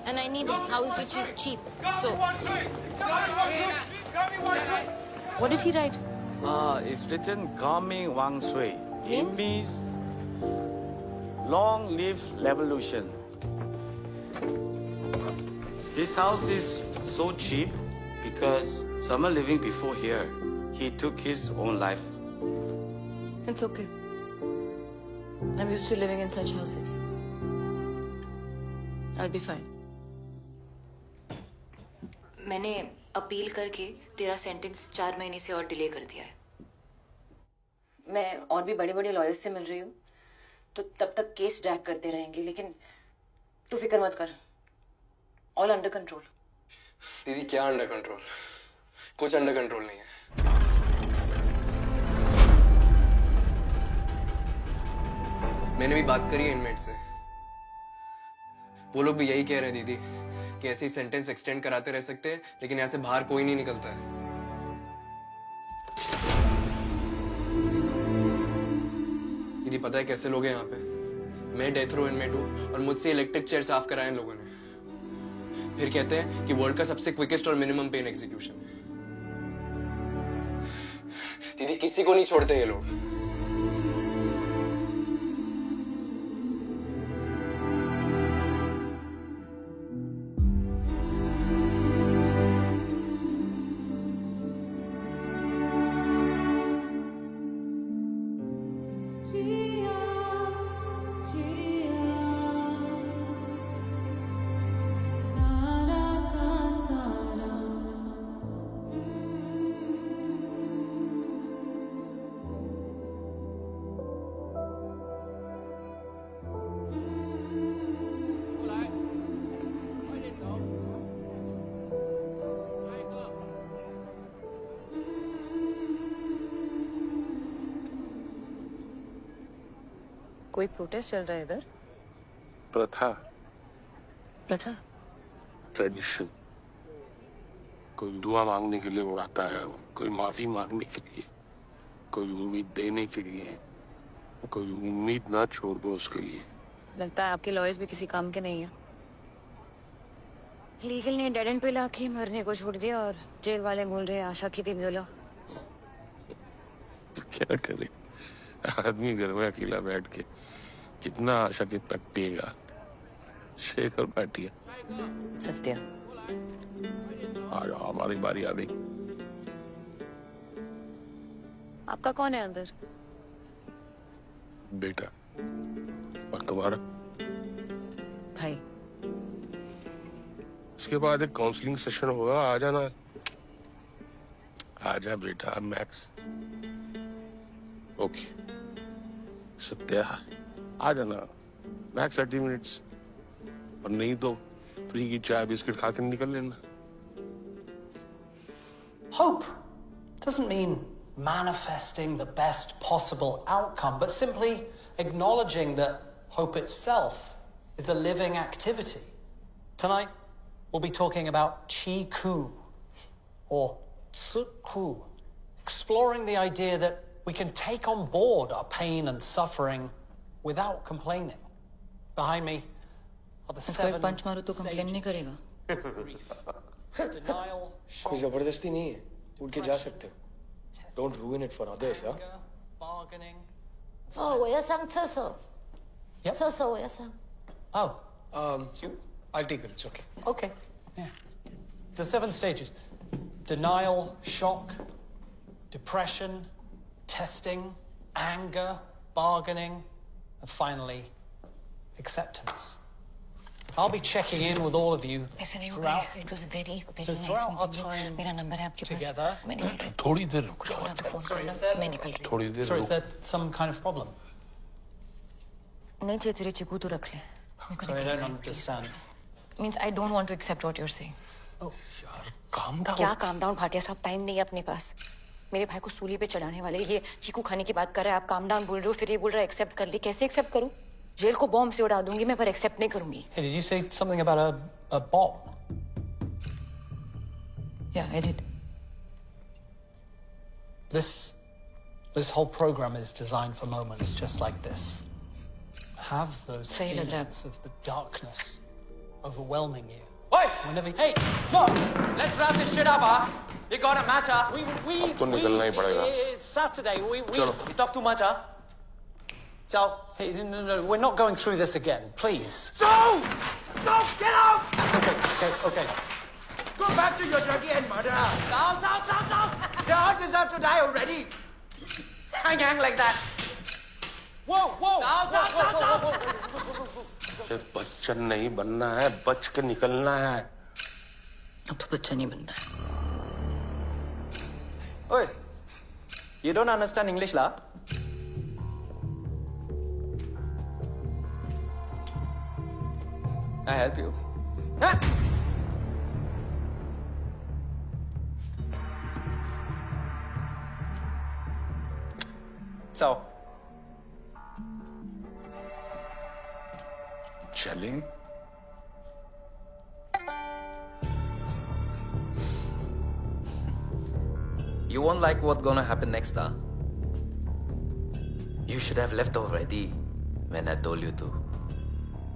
and I need a house which is cheap. So, what did he write? It's written Coming Wang Sui. It Means? means long live revolution. This house is so cheap because someone living before here, he took his own life. It's okay. I'm used to living in such houses. I'll be fine. मैंने अपील करके तेरा सेंटेंस 4 महीने से और डिले कर दिया है। मैं और भी बड़े बड़े लॉयर्स से मिल रही हूँ, तो तब तक केस ड्रैग करते रहेंगे, लेकिन तू फिक्र मत कर, ऑल अंडर कंट्रोल। दीदी क्या अंडर कंट्रोल? कुछ अंडर कंट्रोल नहीं है। मैंने भी बात करी है इनमेट से, वो लोग भी यही कह रहे हैं दीदी कि ऐसे ही सेंटेंस एक्सटेंड कराते रह सकते हैं, लेकिन यहाँ से बाहर कोई नहीं निकलता है। दीदी पता है कैसे लोग हैं यहाँ पे? मैं डेथ रो इनमेट हूँ और मुझसे इलेक्ट्रिक चेयर साफ कराए इन लोगों ने। फिर कहते हैं कि वर्ल्ड का सबसे क्विकेस्ट और मिनिमम पेन एग्जीक्यूशन है। दीदी किसी को नहीं छोड़ते ये लोग। कोई प्रोटेस्ट चल रहा है इधर? प्रथा, प्रथा? ट्रेडिशन। कोई दुआ मांगने के लिए वो आता है, कोई माफी मांगने के लिए, कोई उम्मीद देने के लिए, कोई उम्मीद ना छोड़ दो उसके लिए। लगता है आपके लॉयर्स भी किसी काम के नहीं है। लीगल ने डेड एंड पे लाके मरने को छोड़ दिया और जेल वाले बोल रहे हैं आशा की तीन दोला। तो क्या करे आदमी घर में अकेला बैठ के कितना आशा के तक पिएगा। शेखर बैठिए। सत्या, आ जाओ, हमारी बारी आ गई। आपका कौन है अंदर? बेटा। और तुम्हारा? भाई। इसके बाद एक काउंसलिंग सेशन होगा, आ जाना। आजा बेटा मैक्स। ओके सत्या, आ जाना मैक्स 30 मिनट्स, और नहीं तो फ्री की चाय बिस्किट खा के निकल लेना। Hope doesn't mean manifesting the best possible outcome, but simply acknowledging that hope itself is a living activity. Tonight, we'll be talking about Chi Ku, or Tsu Ku, exploring the idea that we can take on board our pain and suffering without complaining. Behind me are the 7 पंच मारो तो कंप्लेन नहीं करेगा। कोई जबरदस्ती नहीं है, उठ के जा सकते हो। Don't ruin it for others, huh? 어, 我要上厕所。厕所我要上。 Oh. I'll take it, it's okay. Okay. Yeah. The 7 stages: denial, shock, depression, testing, anger, bargaining, and finally, acceptance. I'll be checking in with all of you throughout. It was a very, very So nice throughout our meeting. time मेरा नंबर है आपके पास। together. मैं निकल रही हूँ। थोड़ी देर रुक कुछ होना तो फोन Sorry, करना, is there- मैं निकल रही हूँ। थोड़ी देर Sorry, is रुक। there some kind of problem? नहीं चाहिए तेरे चिकू तो रख ले। Sorry, I don't understand. Means I don't want to accept what you're saying. Calm down. क्या काम डाउन भाटिया साहब, टाइम नहीं है अपने पास। मेरे भाई को सूली पे चढ़ाने वाले, ये चीकू खाने की बात कर रहा है, आप काम डाउन बोल रहे हो, फिर ये बोल रहा है एक्सेप्ट कर ली। कैसे एक्सेप्ट करूं? जेल को बॉम्ब से उड़ा दूंगी मैं, पर एक्सेप्ट नहीं करूंगी। Hey, did you say something about a bomb? Yeah, I did. This whole program is designed for moments just like this. Have those सही लग रहा है। feelings of the darkness overwhelming you. Oi! Whenever Hey! No! Let's wrap this shit up, huh? It got a match, huh? तो निकलना ही पड़ेगा। It's Saturday. We चलो। talk too much, huh? So. Hey, no, we're not going through this again, please. So! No, get out! Okay. Go back to your druggie and murderer. Down! They all deserve to die already. Hang like that. Whoa! Down! Bachchan नहीं बनना है, बच के निकलना है। अब तो बच्चा नहीं बनना है। Oi! You don't understand English, lah? I help you. So. चलें? You won't like what's gonna happen next, huh? You should have left already when I told you to.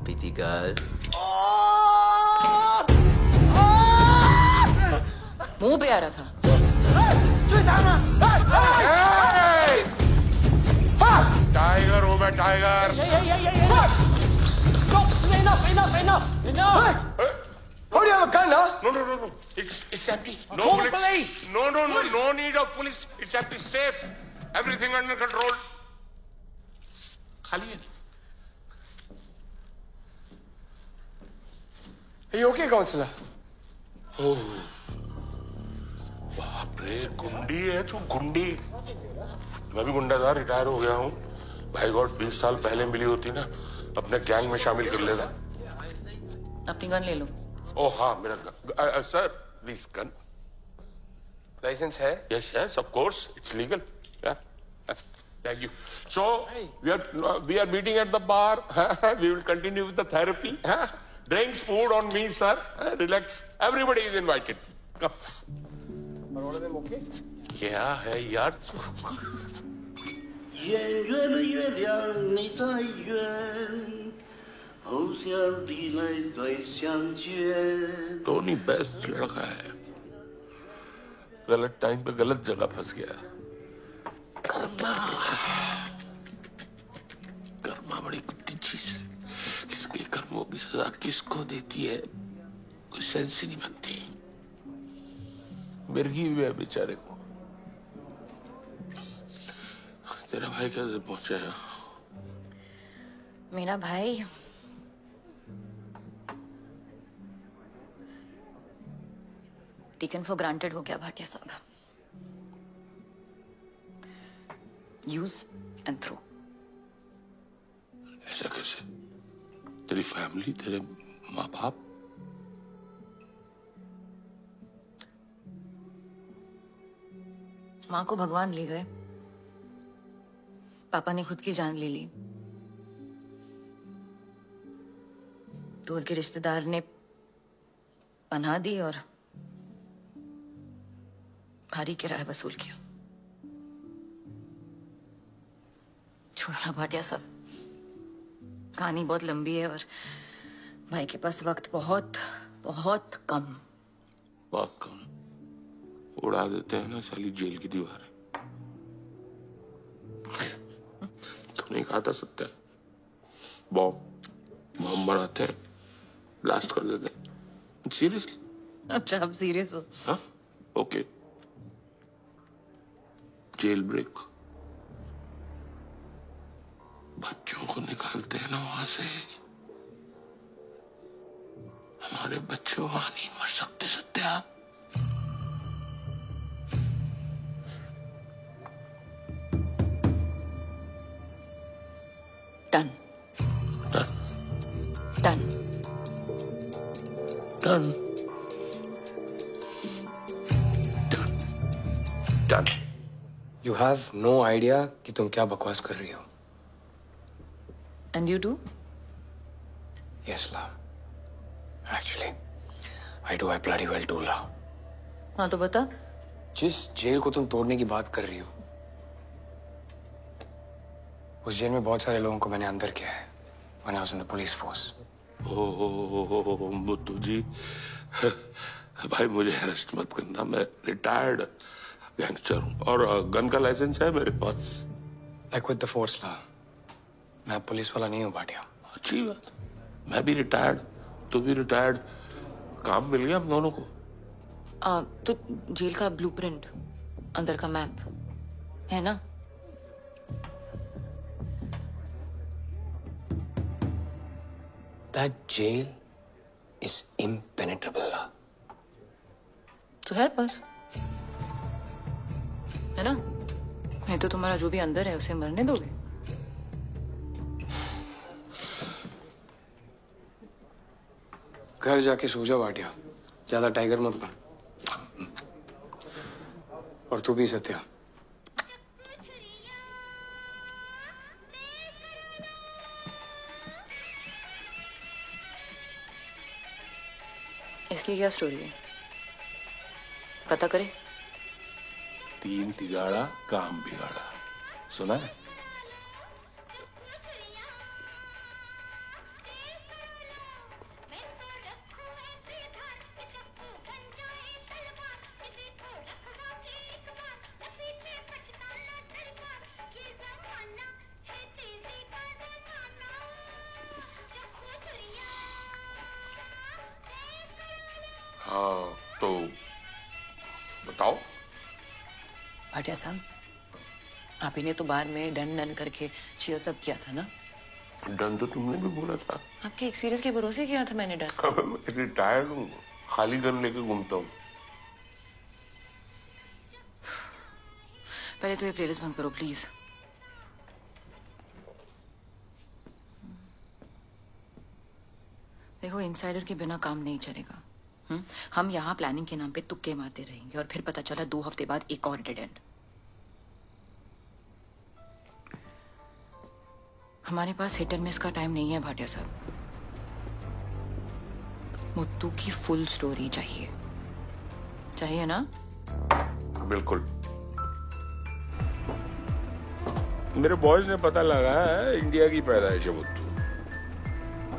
Pretty girl. मुंह पे आ रहा था। टाइगर हूँ मैं, tiger. Stop! Enough! How do you have a gun, huh? No. It's empty. No Call the police. No need of police. It's empty. Safe. Everything under control. खाली है। Are you okay, counselor? ओह, बाप रे, गुंडी है तू, गुंडी। मैं भी गुंडा था, रिटायर हो गया हूँ। भाई गॉड 20 साल पहले मिली होती ना, अपने गैंग में शामिल कर लेता। अपनी गन ले लो। ओह हाँ, मेरा सर प्लीज गन। लाइसेंस है? Yes of course, it's legal. Thank you. So we are meeting at the bar. We will continue with the therapy. Drinks, food on me, sir. Relax. Everybody is invited. Come. Are all of them okay? क्या है यार? 圆圆的月亮你在远，后想地来再相见。 टोनी बेस्ट लड़का है, गलत टाइम पे गलत जगह फंस गया। कर्मा कर्मा बड़ी कुत्ती चीज है, किसके कर्मों की सजा किसको देती है कोई सेंस ही नहीं बनती। मिर्गी हुई है बेचारे को। तेरा भाई कैसे पहुंचा है? मेरा भाई टेकन फॉर ग्रांटेड हो गया भाटिया साहब। Use and throw. ऐसा कैसे? तेरी फैमिली, तेरे माँ बाप? माँ को भगवान ले गए, पापा ने खुद की जान ले ली, दूर के रिश्तेदार ने पनाह दी और भारी किराया वसूल किया। छोड़ना भाटिया साहब, कहानी बहुत लंबी है और भाई के पास वक्त बहुत बहुत कम। बहुत कम। उड़ा देते हैं ना साली जेल की दीवार। तो नहीं खाता सकता, बॉम्ब बनाते हैं, ब्लास्ट कर देते हैं। सीरियसली? अच्छा आप सीरियस हो? हाँ, ओके। जेल ब्रेक, बच्चों को निकालते हैं ना वहां से। हमारे बच्चे वहां नहीं मर सकते Satya. Done done done done done. You have no idea कि तुम क्या बकवास कर रही हो। And you do? Yes, love. Actually, I do. I bloody well do, love. हाँ तो बता। जिस जेल को तुम तोड़ने की बात कर रही हो, उस जेल में बहुत सारे लोगों को मैंने अंदर किया है when I was in the police force. ओह मुत्तू जी, भाई मुझे अरेस्ट मत करना, मैं रिटायर्ड गैंगस्टर हूँ और गन का लाइसेंस है मेरे पास। Like with the force, love. मैं पुलिस वाला नहीं हूँ भाटिया। अच्छी बात, मैं भी रिटायर्ड, तू भी रिटायर्ड, काम मिल गया हम दोनों को। तो जेल का ब्लूप्रिंट, अंदर का मैप है ना? That jail is impenetrable, love. तो है बस, है ना? नहीं तो तुम्हारा जो भी अंदर है उसे मरने दोगे? घर जाके सो जा भाटिया, ज्यादा टाइगर मत बन। और तू भी सत्या। इसकी क्या स्टोरी है, पता करे? 3 तिगाड़ा काम बिगाड़ा, सुना है? हाँ तो बताओ। भाटिया साहब, आप ही ने तो बार में डन डन करके चीयर्स अप किया था ना? डन तो तुमने भी बोला था। आपके एक्सपीरियंस के भरोसे किया था मैंने डन। मैं रिटायर्ड हूँ, खाली गन लेके घूमता हूँ। पहले तो ये प्लेलिस्ट बंद करो प्लीज। देखो, इनसाइडर के बिना काम नहीं चलेगा। हम यहाँ प्लानिंग के नाम पे तुक्के मारते रहेंगे और फिर पता चला 2 हफ्ते बाद एक और डेड एंड। हमारे पास हिट एंड मिस का टाइम नहीं है भाटिया साहब। मुत्तू की फुल स्टोरी चाहिए, चाहिए ना? बिल्कुल। मेरे बॉयज ने पता लगाया है इंडिया की पैदाइश है मुत्तू।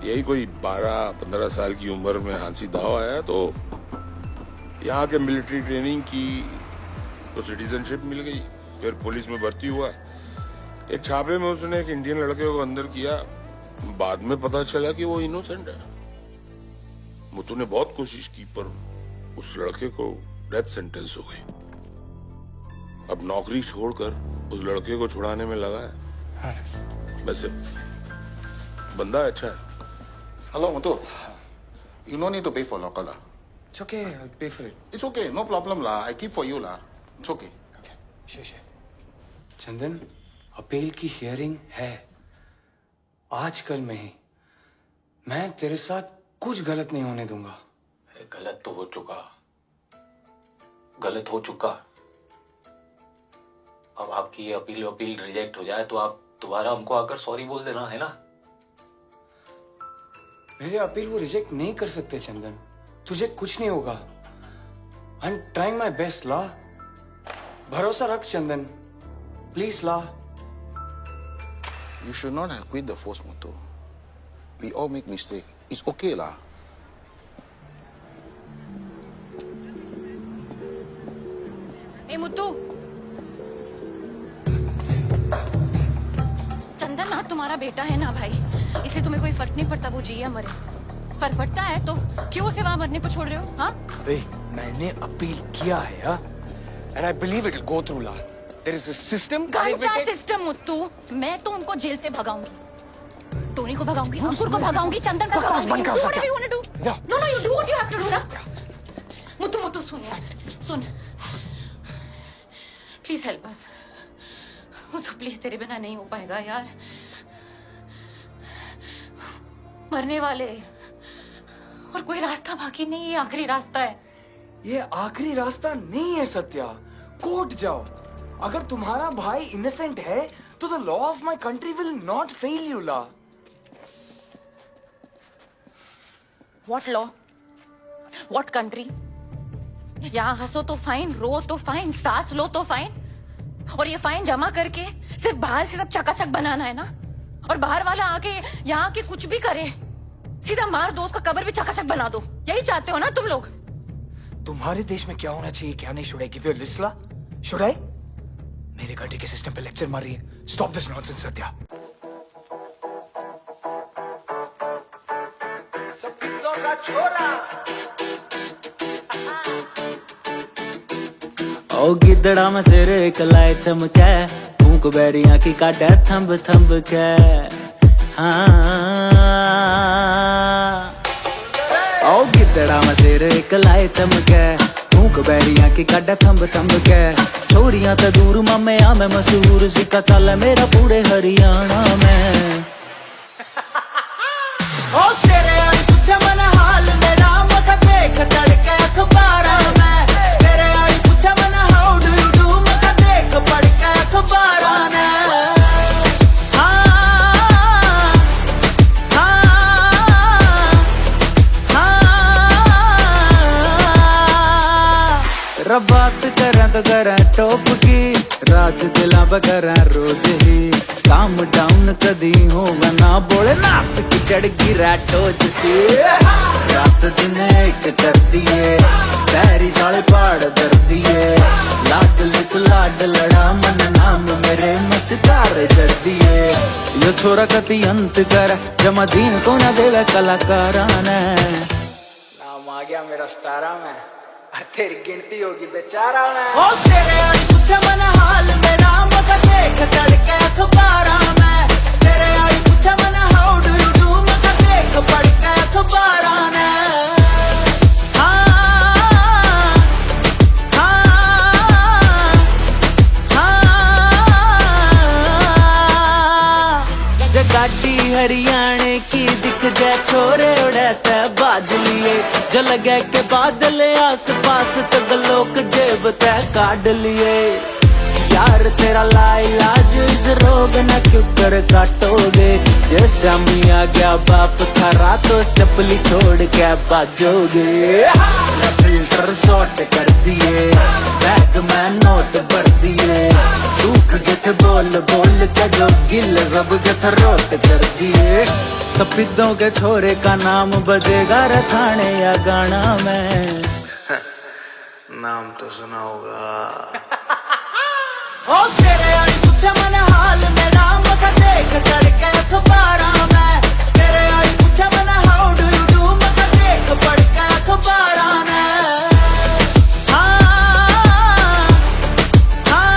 यही कोई 12-15 साल की उम्र में हांसी दाव आया तो यहाँ के मिलिट्री ट्रेनिंग की तो सिटीजनशिप मिल गई, फिर पुलिस में भर्ती हुआ। एक छापे में उसने एक इंडियन लड़के को अंदर किया, बाद में पता चला कि वो इनोसेंट है। मुत्तू ने बहुत कोशिश की पर उस लड़के को डेथ सेंटेंस हो गई। अब नौकरी छोड़कर उस लड़के को छुड़ाने में लगा है। वैसे बंदा अच्छा है। Hello, Muthu. You no need to pay for locker lah. It's okay, I'll pay for it. It's okay, no problem lah. I keep for you lah. It's okay. शेषे चंदन, अपील की हियरिंग है आजकल में ही। मैं तेरे साथ कुछ गलत नहीं होने दूंगा। गलत तो हो चुका, गलत हो चुका। अब आपकी ये अपील रिजेक्ट हो जाए तो आप दोबारा हमको आकर सॉरी बोल देना, है ना? मेरे अपील वो रिजेक्ट नहीं कर सकते चंदन, तुझे कुछ नहीं होगा। I am trying my best ला, भरोसा रख चंदन, प्लीज ला। You should not have quit the force, Muthu. We all make mistake. It's okay lah. ए मुत्तू, चंदन ना तुम्हारा बेटा है ना भाई, इसलिए तुम्हें कोई फर्क नहीं पड़ता वो जी या मरे। फर्क पड़ता है तो क्यों उसे वहां मरने को छोड़ रहे हो? हाँ, मैंने अपील किया है यार, and I believe it will go through law. There is a system. क्या सिस्टम मुत्तू? मैं तो उनको जेल से भगाऊंगी, टोनी को भगाऊंगी, अंकुर को भगाऊंगी, चंदन को भगाऊंगी। Whatever you want to do. No, you do what you have to do ना। मुत्तू सुन यार, सुन, please help us. Muthu please, तेरे बिना नहीं हो पाएगा यार। मरने वाले और कोई रास्ता बाकी नहीं, ये आखिरी रास्ता है। ये आखिरी रास्ता नहीं है सत्या, कोर्ट जाओ। अगर तुम्हारा भाई इनोसेंट है तो the law of my country will not fail you ला। What law? What country? यहाँ हंसो तो फाइन, रो तो फाइन, सांस लो तो फाइन, और ये फाइन जमा करके सिर्फ बाहर से सब चकाचक बनाना है ना? और बाहर वाला आके यहाँ के कुछ भी करे, सीधा मार दो, उसका कब्र भी चकाचक बना दो। यही चाहते हो ना तुम लोग? तुम्हारे देश में क्या होना चाहिए, क्या नहीं, should I give you a list ला? Should I? मेरे कंट्री के सिस्टम पे लेक्चर मार रही है। Stop this nonsense Satya. सब कितनों का छोरा ओ गिदड़ा में सिरे कलाए चमके, भूख बैरियां की काटे थंब थंब के। हाँ ओ गिदड़ा में सिरे कलाए चमके, भूख बैरियां की काटे थंब थंब के। छोरियां तो दूर मामे आ मैं मशहूर, सिक्का चल मेरा पूरे हरियाणा में। ओ तेरे आई पूछे मन हाल मेरा, मत देख तड़के अखबारा में। तेरे आई पूछे मन हाउ डू यू डू, मत देख पढ़ के अखबारा में। बात करें तो करें टॉप की, रात दिला पे करें रोज ही। काम डाउन कदी होगा ना, बोले नाथ की चढ़गी रैटो जैसी। रात दिन एक कर दिए, पैरी साले पहाड़ दर दिए। लाडले तो लाड लड़ा, मन नाम मेरे मस्कार जड़ दिए। यो छोरा कति अंत कर, जमा दीन को ना देवे कलाकारा ने। नाम आ गया मेरा स्टारा में, तेरी गिनती होगी बेचारा मैं। ओ तेरे आई पूछे मन हाल मेरा, मत देख तड़के अखबारा में। तेरे आई पूछे मन हाउ डू यू डू, मत देख पढ़ के अखबारा में। गाड़ी हरियाणे की दिख जाए, छोरे उड़ाता बाज लिए। जो लगे के बादल आस पास, तो लोग जेब तय काट लिए। यार तेरा तेरा लाइलाज इस रोग न क्यों कर काटोगे। जैसा मियाँ गया बाप था रातों चपली छोड़ के बाजोगे। फिल्टर सॉर्ट कर दिए बैग में नोट भर दिए। सूख गए थे बोल बोल के जो गिल सब गथ रोट कर दिए। सफेदों के छोरे का नाम बजेगा रे थाने या गाना में। नाम तो सुना होगा। ओ तेरे आई पूछे मन हाल मेरा मत देख करके अखबारां में। तेरे आई पूछे मन हाउ डू यू डू मत देख पढ़ के अखबारां में। हाँ हाँ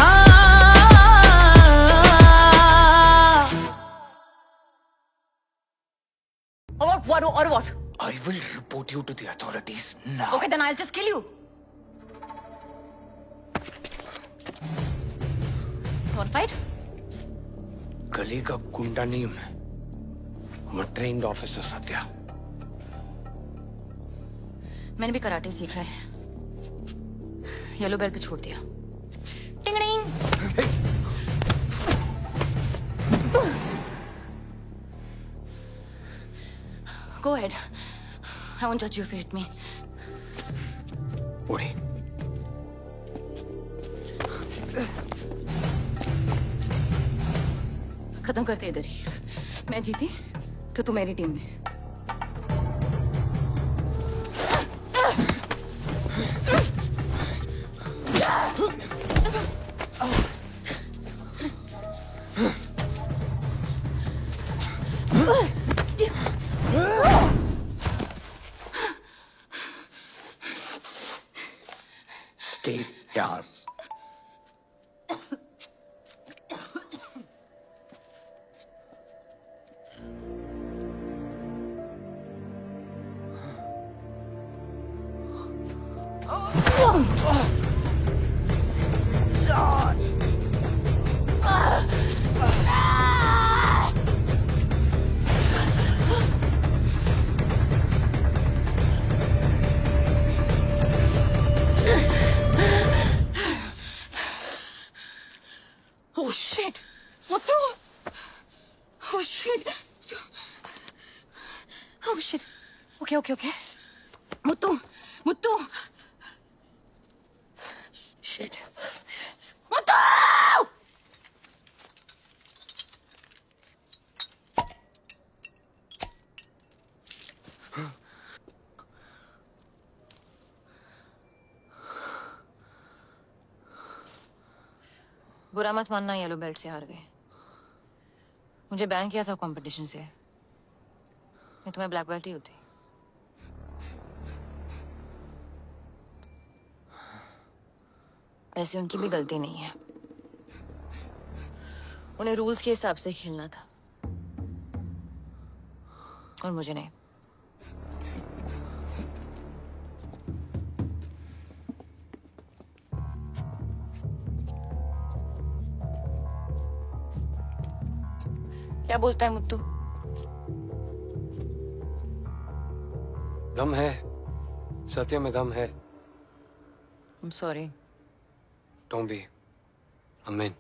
हाँ। Or what? I will report you to the authorities now. Okay, then I'll just kill you. Want fight? गली का गुंडा नहीं हूं मैं। I'm a trained officer, Satya. मैंने भी कराटे सीखा है। येलो बेल्ट पे छोड़ दिया। टिंग टिंग। Go ahead. I won't judge you if you hit me. बूढ़ी। खत्म करते इधर ही। मैं जीती तो तू मेरी टीम में। Stay down. Oh shit! What the? Oh shit! Oh shit! Okay. Muttu! Shit! Muttu! बुरा मत मानना, येलो बेल्ट से हार गए। मुझे बैन किया था कंपटीशन से। मैं तुम्हें ब्लैक बेल्ट ही होती। ऐसी उनकी भी गलती नहीं है। उन्हें रूल्स के हिसाब से खेलना था और मुझे नहीं। क्या बोलता है मुत्तू? दम है, सत्य में दम है। I'm sorry. Don't be. I'm in.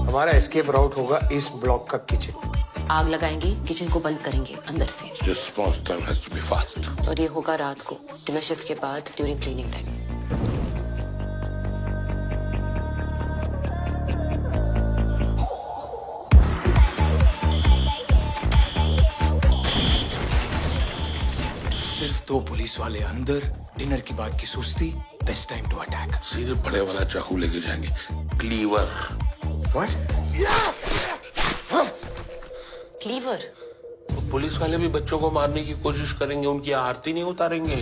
हमारा एस्केप राउट होगा इस ब्लॉक का किचन। आग लगाएंगे, किचन को बंद करेंगे अंदर से। Response time has to be fast. और ये होगा रात को, डिनर शिफ्ट के बाद ड्यूरिंग क्लीनिंग टाइम। सिर्फ दो पुलिस वाले अंदर, डिनर की बात की सुस्ती, बेस्ट टाइम टू अटैक। सीधे बड़े वाला चाकू लेके जाएंगे, क्लीवर। What? क्लीवर? पुलिस वाले भी बच्चों को मारने की कोशिश करेंगे, उनकी आरती नहीं उतारेंगे।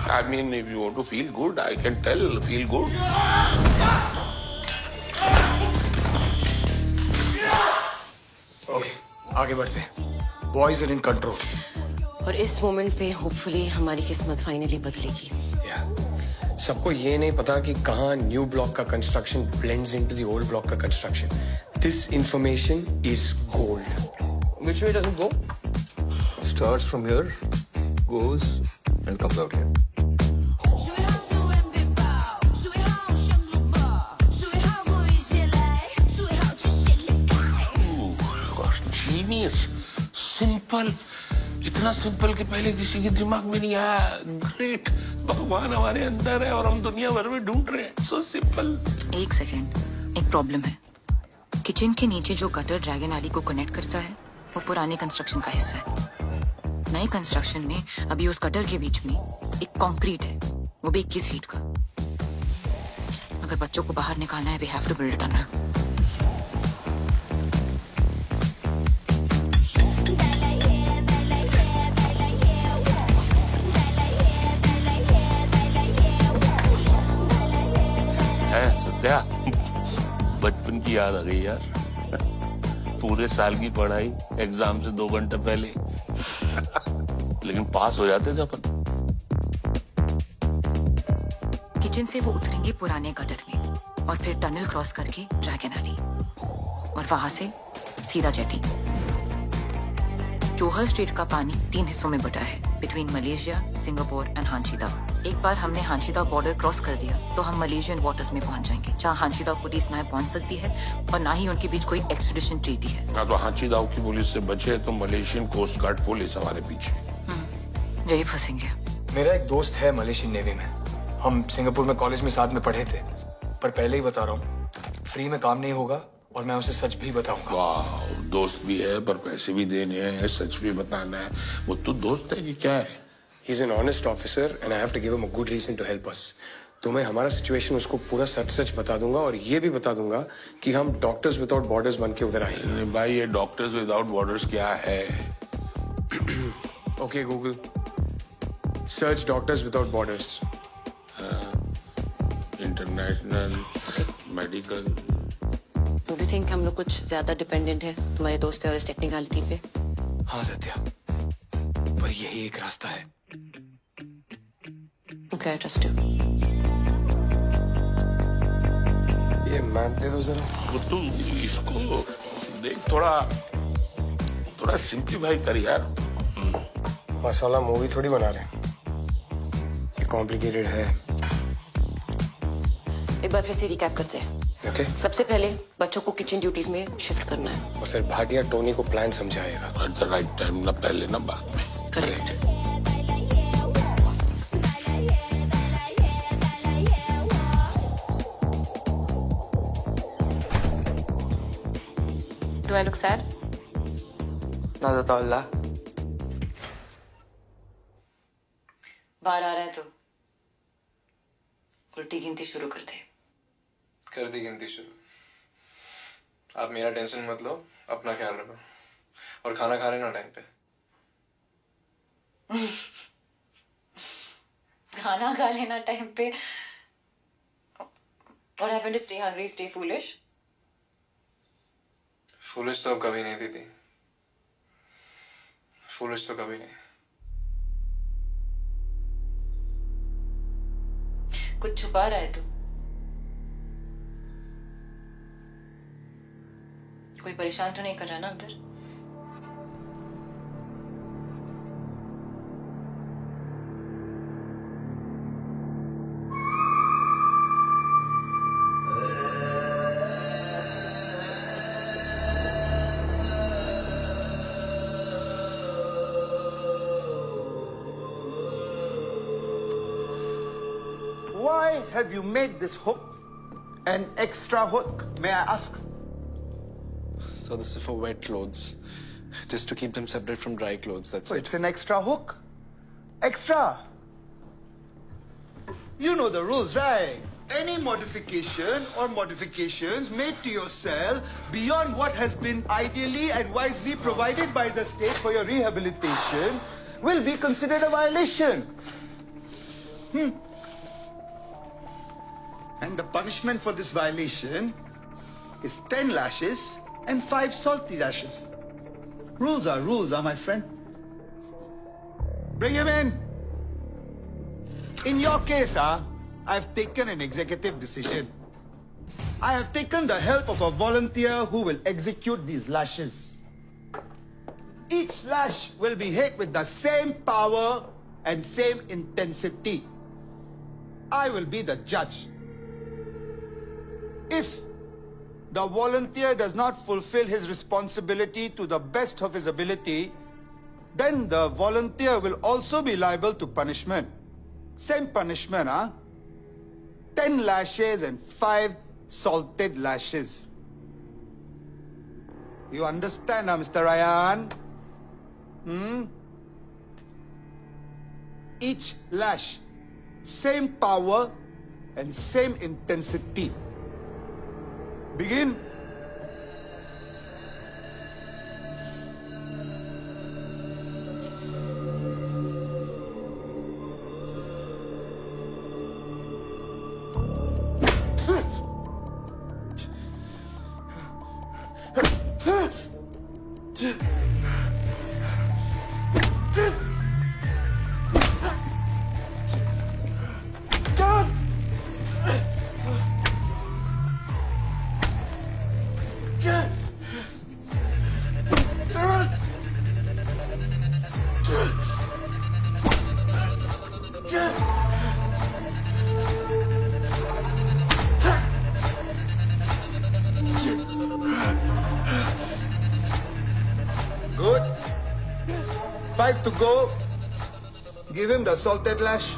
I mean, if you want to feel good, I can tell, feel good. Okay, आगे बढ़ते हैं। Boys are in control. और इस मोमेंट पे होपफुली हमारी किस्मत फाइनली बदलेगी। सबको ये नहीं पता कि कहाँ न्यू ब्लॉक का construction blends into the old block का construction. This information is gold. Which way does it go? Starts from here, goes and comes out here. Genius, simple, इतना सिंपल कि पहले किसी के दिमाग में नहीं आया। ग्रेट, भगवान हमारे अंदर है और हम दुनिया भर में ढूंढ रहे हैं। So simple. एक सेकेंड, एक प्रॉब्लम है। किचन के नीचे जो गटर ड्रैगन एली को कनेक्ट करता है वो पुराने कंस्ट्रक्शन का हिस्सा है। नए कंस्ट्रक्शन में अभी उस गटर के बीच में एक कंक्रीट है, वो भी 21 फीट का। अगर बच्चों को बाहर निकालना है, we have to build it tunnel. Satya, बचपन की याद आ गई यार। पूरे साल की पढ़ाई एग्जाम से 2 घंटे पहले लेकिन पास हो जाते थे अपन। किचन से वो उतरेंगे पुराने गटर में और फिर टनल क्रॉस करके ड्रैगन एली और वहां से सीधा जेटी। जोहर स्ट्रीट का पानी 3 हिस्सों में बटा है, बिटवीन मलेशिया, सिंगापुर एंड हांशीदाव। एक बार हमने हांशीदाव बॉर्डर क्रॉस कर दिया तो हम मलेशियन वाटर्स में पहुंच जाएंगे, जहां हांशीदाव पुलिस ना पहुंच सकती है और ना ही उनके बीच कोई एक्सट्रेडिशन ट्रीटी है। तो हांशीदाव की पुलिस से बचे तो मलेशियन कोस्ट गार्ड पुलिस हमारे पीछे। यही फंसेंगे। मेरा एक दोस्त है मलेशियन नेवी में। हम सिंगापुर में कॉलेज में साथ में पढ़े थे, पर पहले ही बता रहा हूँ, फ्री में काम नहीं होगा और मैं उसे सच भी बताऊंगा। वाह, दोस्त भी है पर पैसे भी देने हैं, सच भी बताना है। वो तो दोस्त है कि क्या है? He's an honest officer and I have to give him a good reason to help us. तो मैं हमारा सिचुएशन उसको पूरा सच बता दूंगा और ये भी बता दूंगा कि हम डॉक्टर्स विदाउट बॉर्डर्स बन के उधर आए। भाई, ये डॉक्टर्स विदाउट बॉर्डर्स क्या है? Okay Google, search doctors without borders. International medical. Do you think हम लोग कुछ ज्यादा डिपेंडेंट है तुम्हारे दोस्त पे और इस टेक्निकलिटी पे? हाँ सत्या, पर यही एक रास्ता है। Okay, I trust you. ये मैप दे दो जरा। वो तू इसको देख, थोड़ा सिंप्लीफाई कर यार। मसाला मूवी थोड़ी बना रहे हैं, ये कॉम्प्लिकेटेड है। एक बार फिर से रिकैप करते हैं। ओके। सबसे पहले बच्चों को किचन ड्यूटीज में शिफ्ट करना है और फिर भाटिया टोनी को प्लान समझाएगा। एट द राइट टाइम, ना पहले ना बाद में। Correct. Do I look sad? Not at all, la. बाहर आ रहा है तो उल्टी गिनती शुरू कर दे। कर दी गिनती शुरू। आप मेरा टेंशन मत लो, अपना ख्याल रखो और खाना खा लेना टाइम पे। खाना खा लेना टाइम पे। What happened to stay hungry, stay foolish? Foolish तो अब कभी नहीं दीदी, फुलिश तो कभी नहीं। कुछ छुपा रहा है तू? कोई परेशान तो नहीं कर रहा ना अंदर? Why have you made this hook an extra hook, may I ask? So this is for wet clothes, just to keep them separate from dry clothes. That's So it. it's an extra hook. extra. You know the rules, right? Any modification or modifications made to your cell beyond what has been ideally and wisely provided by the state for your rehabilitation will be considered a violation. And the punishment for this violation is 10 lashes and 5 salty lashes. Rules, my friend. Bring him in. In your case, I've taken an executive decision. I have taken the help of a volunteer who will execute these lashes. Each lash will be hit with the same power and same intensity. I will be the judge. If the volunteer does not fulfill his responsibility to the best of his ability, then the volunteer will also be liable to punishment. Same punishment, 10 lashes and 5 salted lashes. You understand, Mr. Ryan? Each lash, same power and same intensity. Begin. Good. 5 to go. Give him the salted lash.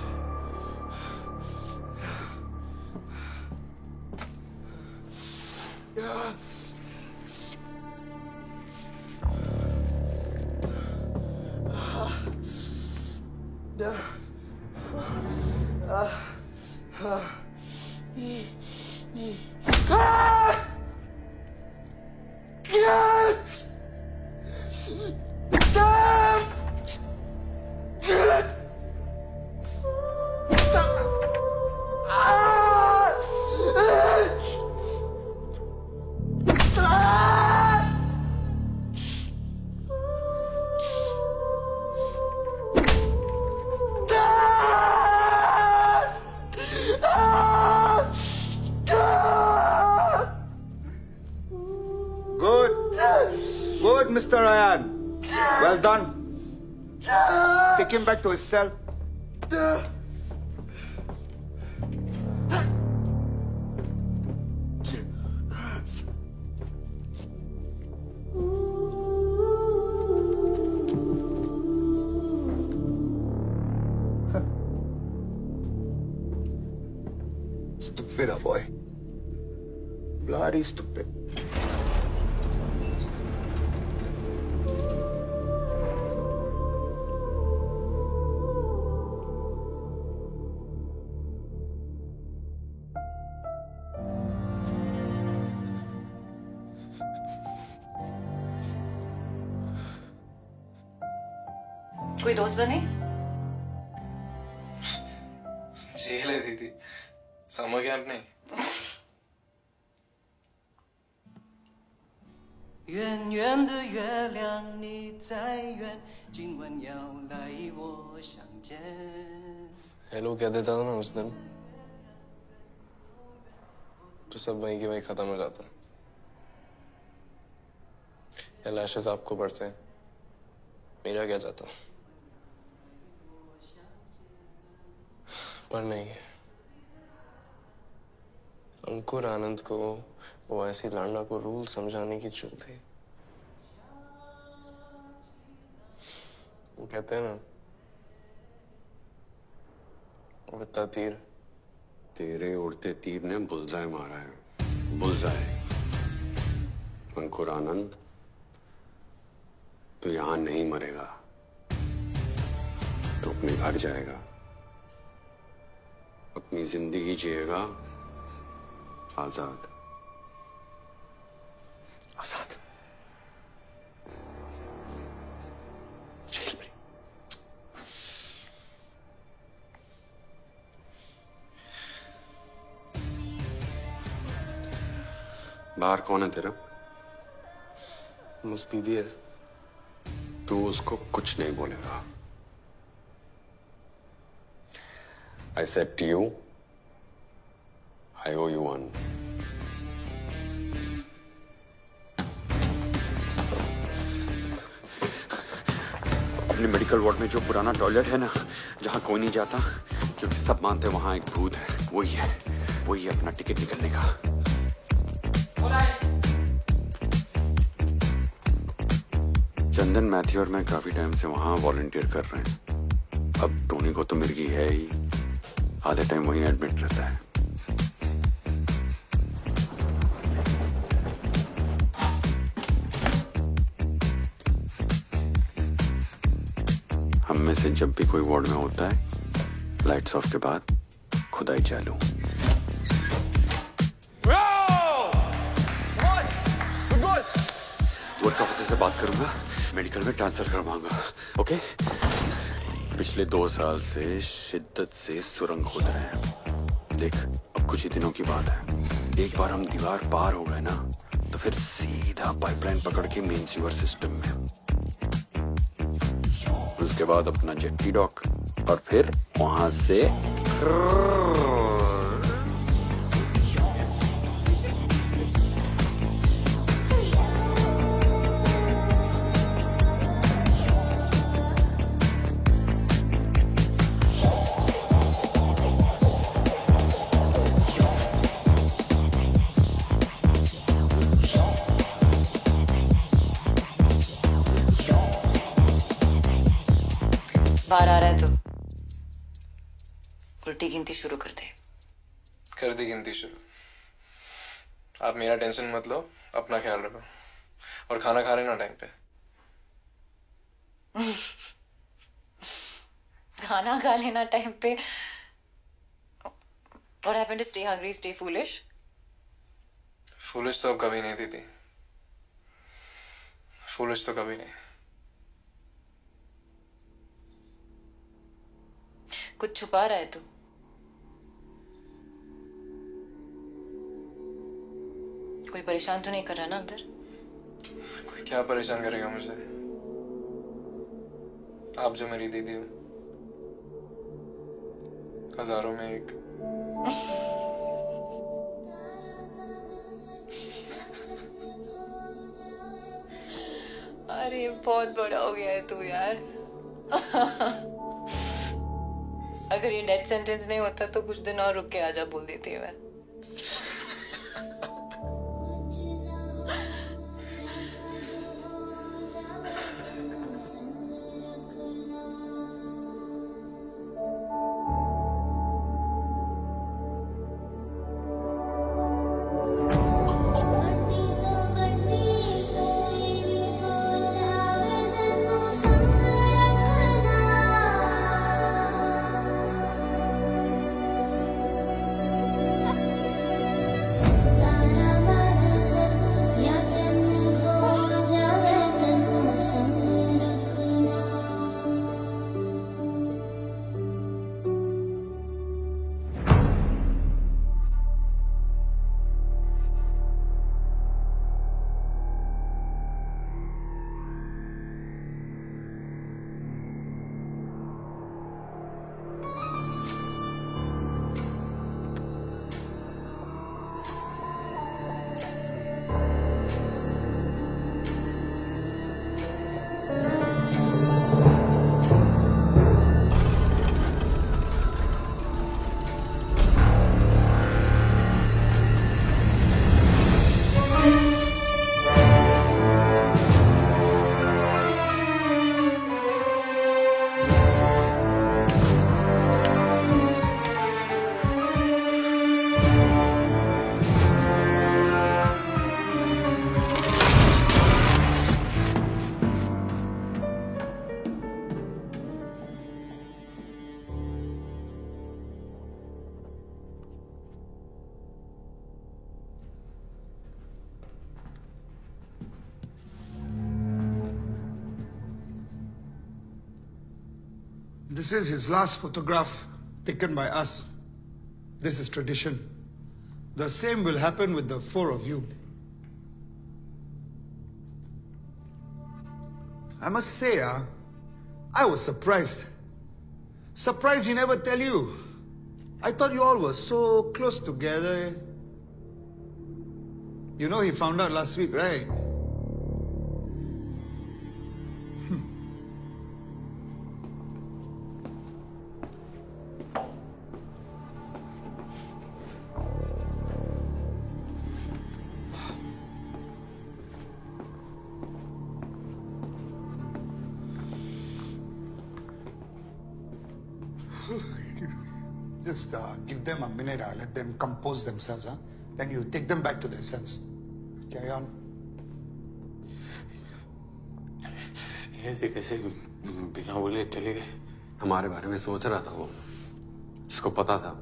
Good, Mr. Ryan. Well done. Take him back to his cell. Stupid, boy. Bloody stupid. कोई दोस्त बने? जेल है दीदी, समर कैंप नहीं. 远远的月亮你在远，今晚要来我相见。 हेलो कह देता था ना उस दिन, तो सब वहीं के वहीं खत्म हो जाता. या लैशेस आपको पड़ते हैं, मेरा क्या जाता. पर नहीं, अंकुर आनंद को वो ऐसी लांडा को रूल समझाने की जरूरत थी. वो कहते हैं ना, उड़ता तीर. तेरे उड़ते तीर ने बुलजाए मारा है, बुलजाए. अंकुर आनंद, तो यहां नहीं मरेगा. तो अपने घर जाएगा, अपनी जिंदगी जिएगा आजाद। आजाद जेल में। बाहर कौन है तेरा? बस दीदी है। तू उसको कुछ नहीं बोलेगा। I said to you, I owe you one. अपने मेडिकल वार्ड में जो पुराना टॉयलेट है ना, जहां कोई नहीं जाता क्योंकि सब मानते हैं वहां एक भूत है, वही है अपना टिकट निकलने का। चंदन, मैथ्यू और मैं काफी टाइम से वहां वॉलंटियर कर रहे हैं। अब टोनी को तो मिर्गी है ही, आधे टाइम वहीं एडमिट रहता है। हम में से जब भी कोई वार्ड में होता है, लाइट्स ऑफ के बाद खुदाई चालू। वर्क ऑफिसर से बात करूंगा, मेडिकल में ट्रांसफर करवाऊंगा। ओके? पिछले 2 साल से शिद्दत से सुरंग खोद रहे हैं। देख, अब कुछ ही दिनों की बात है, एक बार हम दीवार पार हो गए ना, तो फिर सीधा पाइपलाइन पकड़ के मेन सीवर सिस्टम में, उसके बाद अपना जेट्टी डॉक, और फिर वहां से बाहर आ रहा है तो उल्टी गिनती शुरू कर दे। कर दी गिनती शुरू। आप मेरा टेंशन मत लो, अपना ख्याल रखो, और खाना खा रहे ना टाइम पे। खाना खा लेना टाइम पे। What happened to stay hungry, stay foolish? Foolish तो अब कभी नहीं थी थी। फूलिश तो कभी नहीं। कुछ छुपा रहा है तू। कोई परेशान तो नहीं कर रहा ना अंदर? कोई क्या परेशान करेगा मुझे? आप जो मेरी दीदी हो, हजारों में एक। अरे बहुत बड़ा हो गया है तू यार। अगर ये डेथ सेंटेंस नहीं होता तो कुछ दिन और रुक के आजा बोल देती मैं। This is his last photograph taken by us. This is tradition. The same will happen with the 4 of you. I must say, I was surprised. Surprised he never tell you. I thought you all were so close together. You know he found out last week, right? Just give them a minute, let them compose themselves, Then you take them back to their sense. Carry on. ऐसे कैसे बिना बोले चले गए? हमारे बारे में सोच रहा था वो। इसको पता था।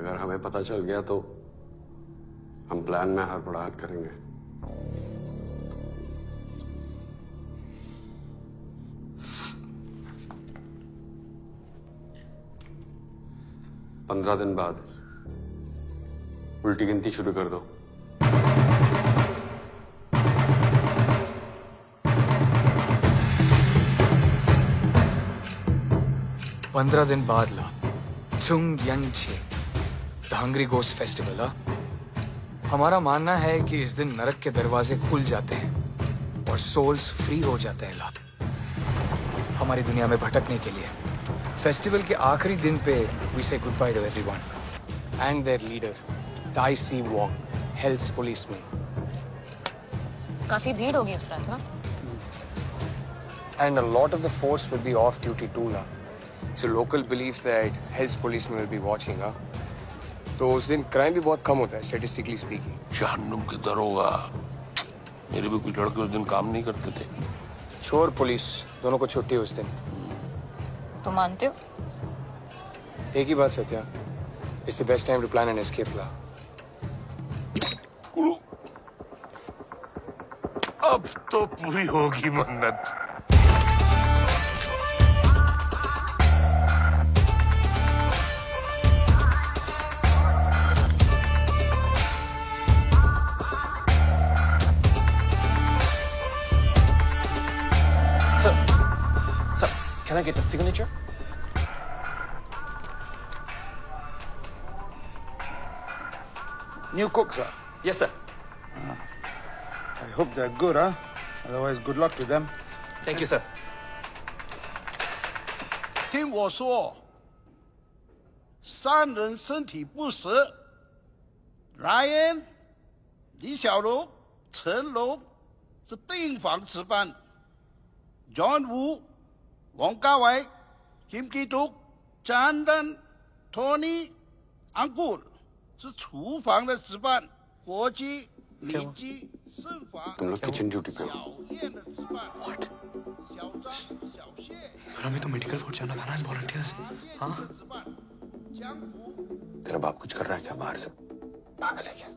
अगर हमें पता चल गया तो हम प्लान में हड़बड़ाहट करेंगे। पंद्रह दिन बाद उल्टी गिनती शुरू कर दो। 15 दिन बाद ला चुंग यंग छे द हंग्री गोस्ट फेस्टिवल। हमारा मानना है कि इस दिन नरक के दरवाजे खुल जाते हैं और सोल्स फ्री हो जाते हैं ला हमारी दुनिया में भटकने के लिए। फेस्टिवल के आखिरी दिन पे वी से good by two everyone and there leader ताई सी वॉन्ग, हेल्स पुलिसमैन। काफी भीड़ होगी उस रात ना। And a lot of the force will be off duty too now. So local believe that Hell's policemen will be watching, तो उस दिन क्राइम भी बहुत कम होता है statistically speaking. जहन्नुम के दरोगा, मेरे भी कुछ लड़के उस दिन काम नहीं करते थे। चोर पुलिस दोनों को छुट्टी उस दिन। तुम मानते हो? एक ही बात Satya, it's the best time to plan an escape ला। अब तो पूरी होगी मन्नत। Can I get the signature? New cook, sir. Yes, sir. I hope they're good, Otherwise, good luck to them. Thank you, sir. 听我说，3人身体不实 ，Ryan、李小龙、成龙是病房值班 ，John Woo、王家卫、金基督、张丹、Tony、安顾是厨房的值班，火鸡、米鸡、胜法、 तुम लोग किचन ड्यूटी पे हो। What? पर हमें तो मेडिकल फॉर जाना था ना एज वॉलंटियर्स। हाँ तेरा बाप कुछ कर रहा है क्या बाहर से? पागल है क्या?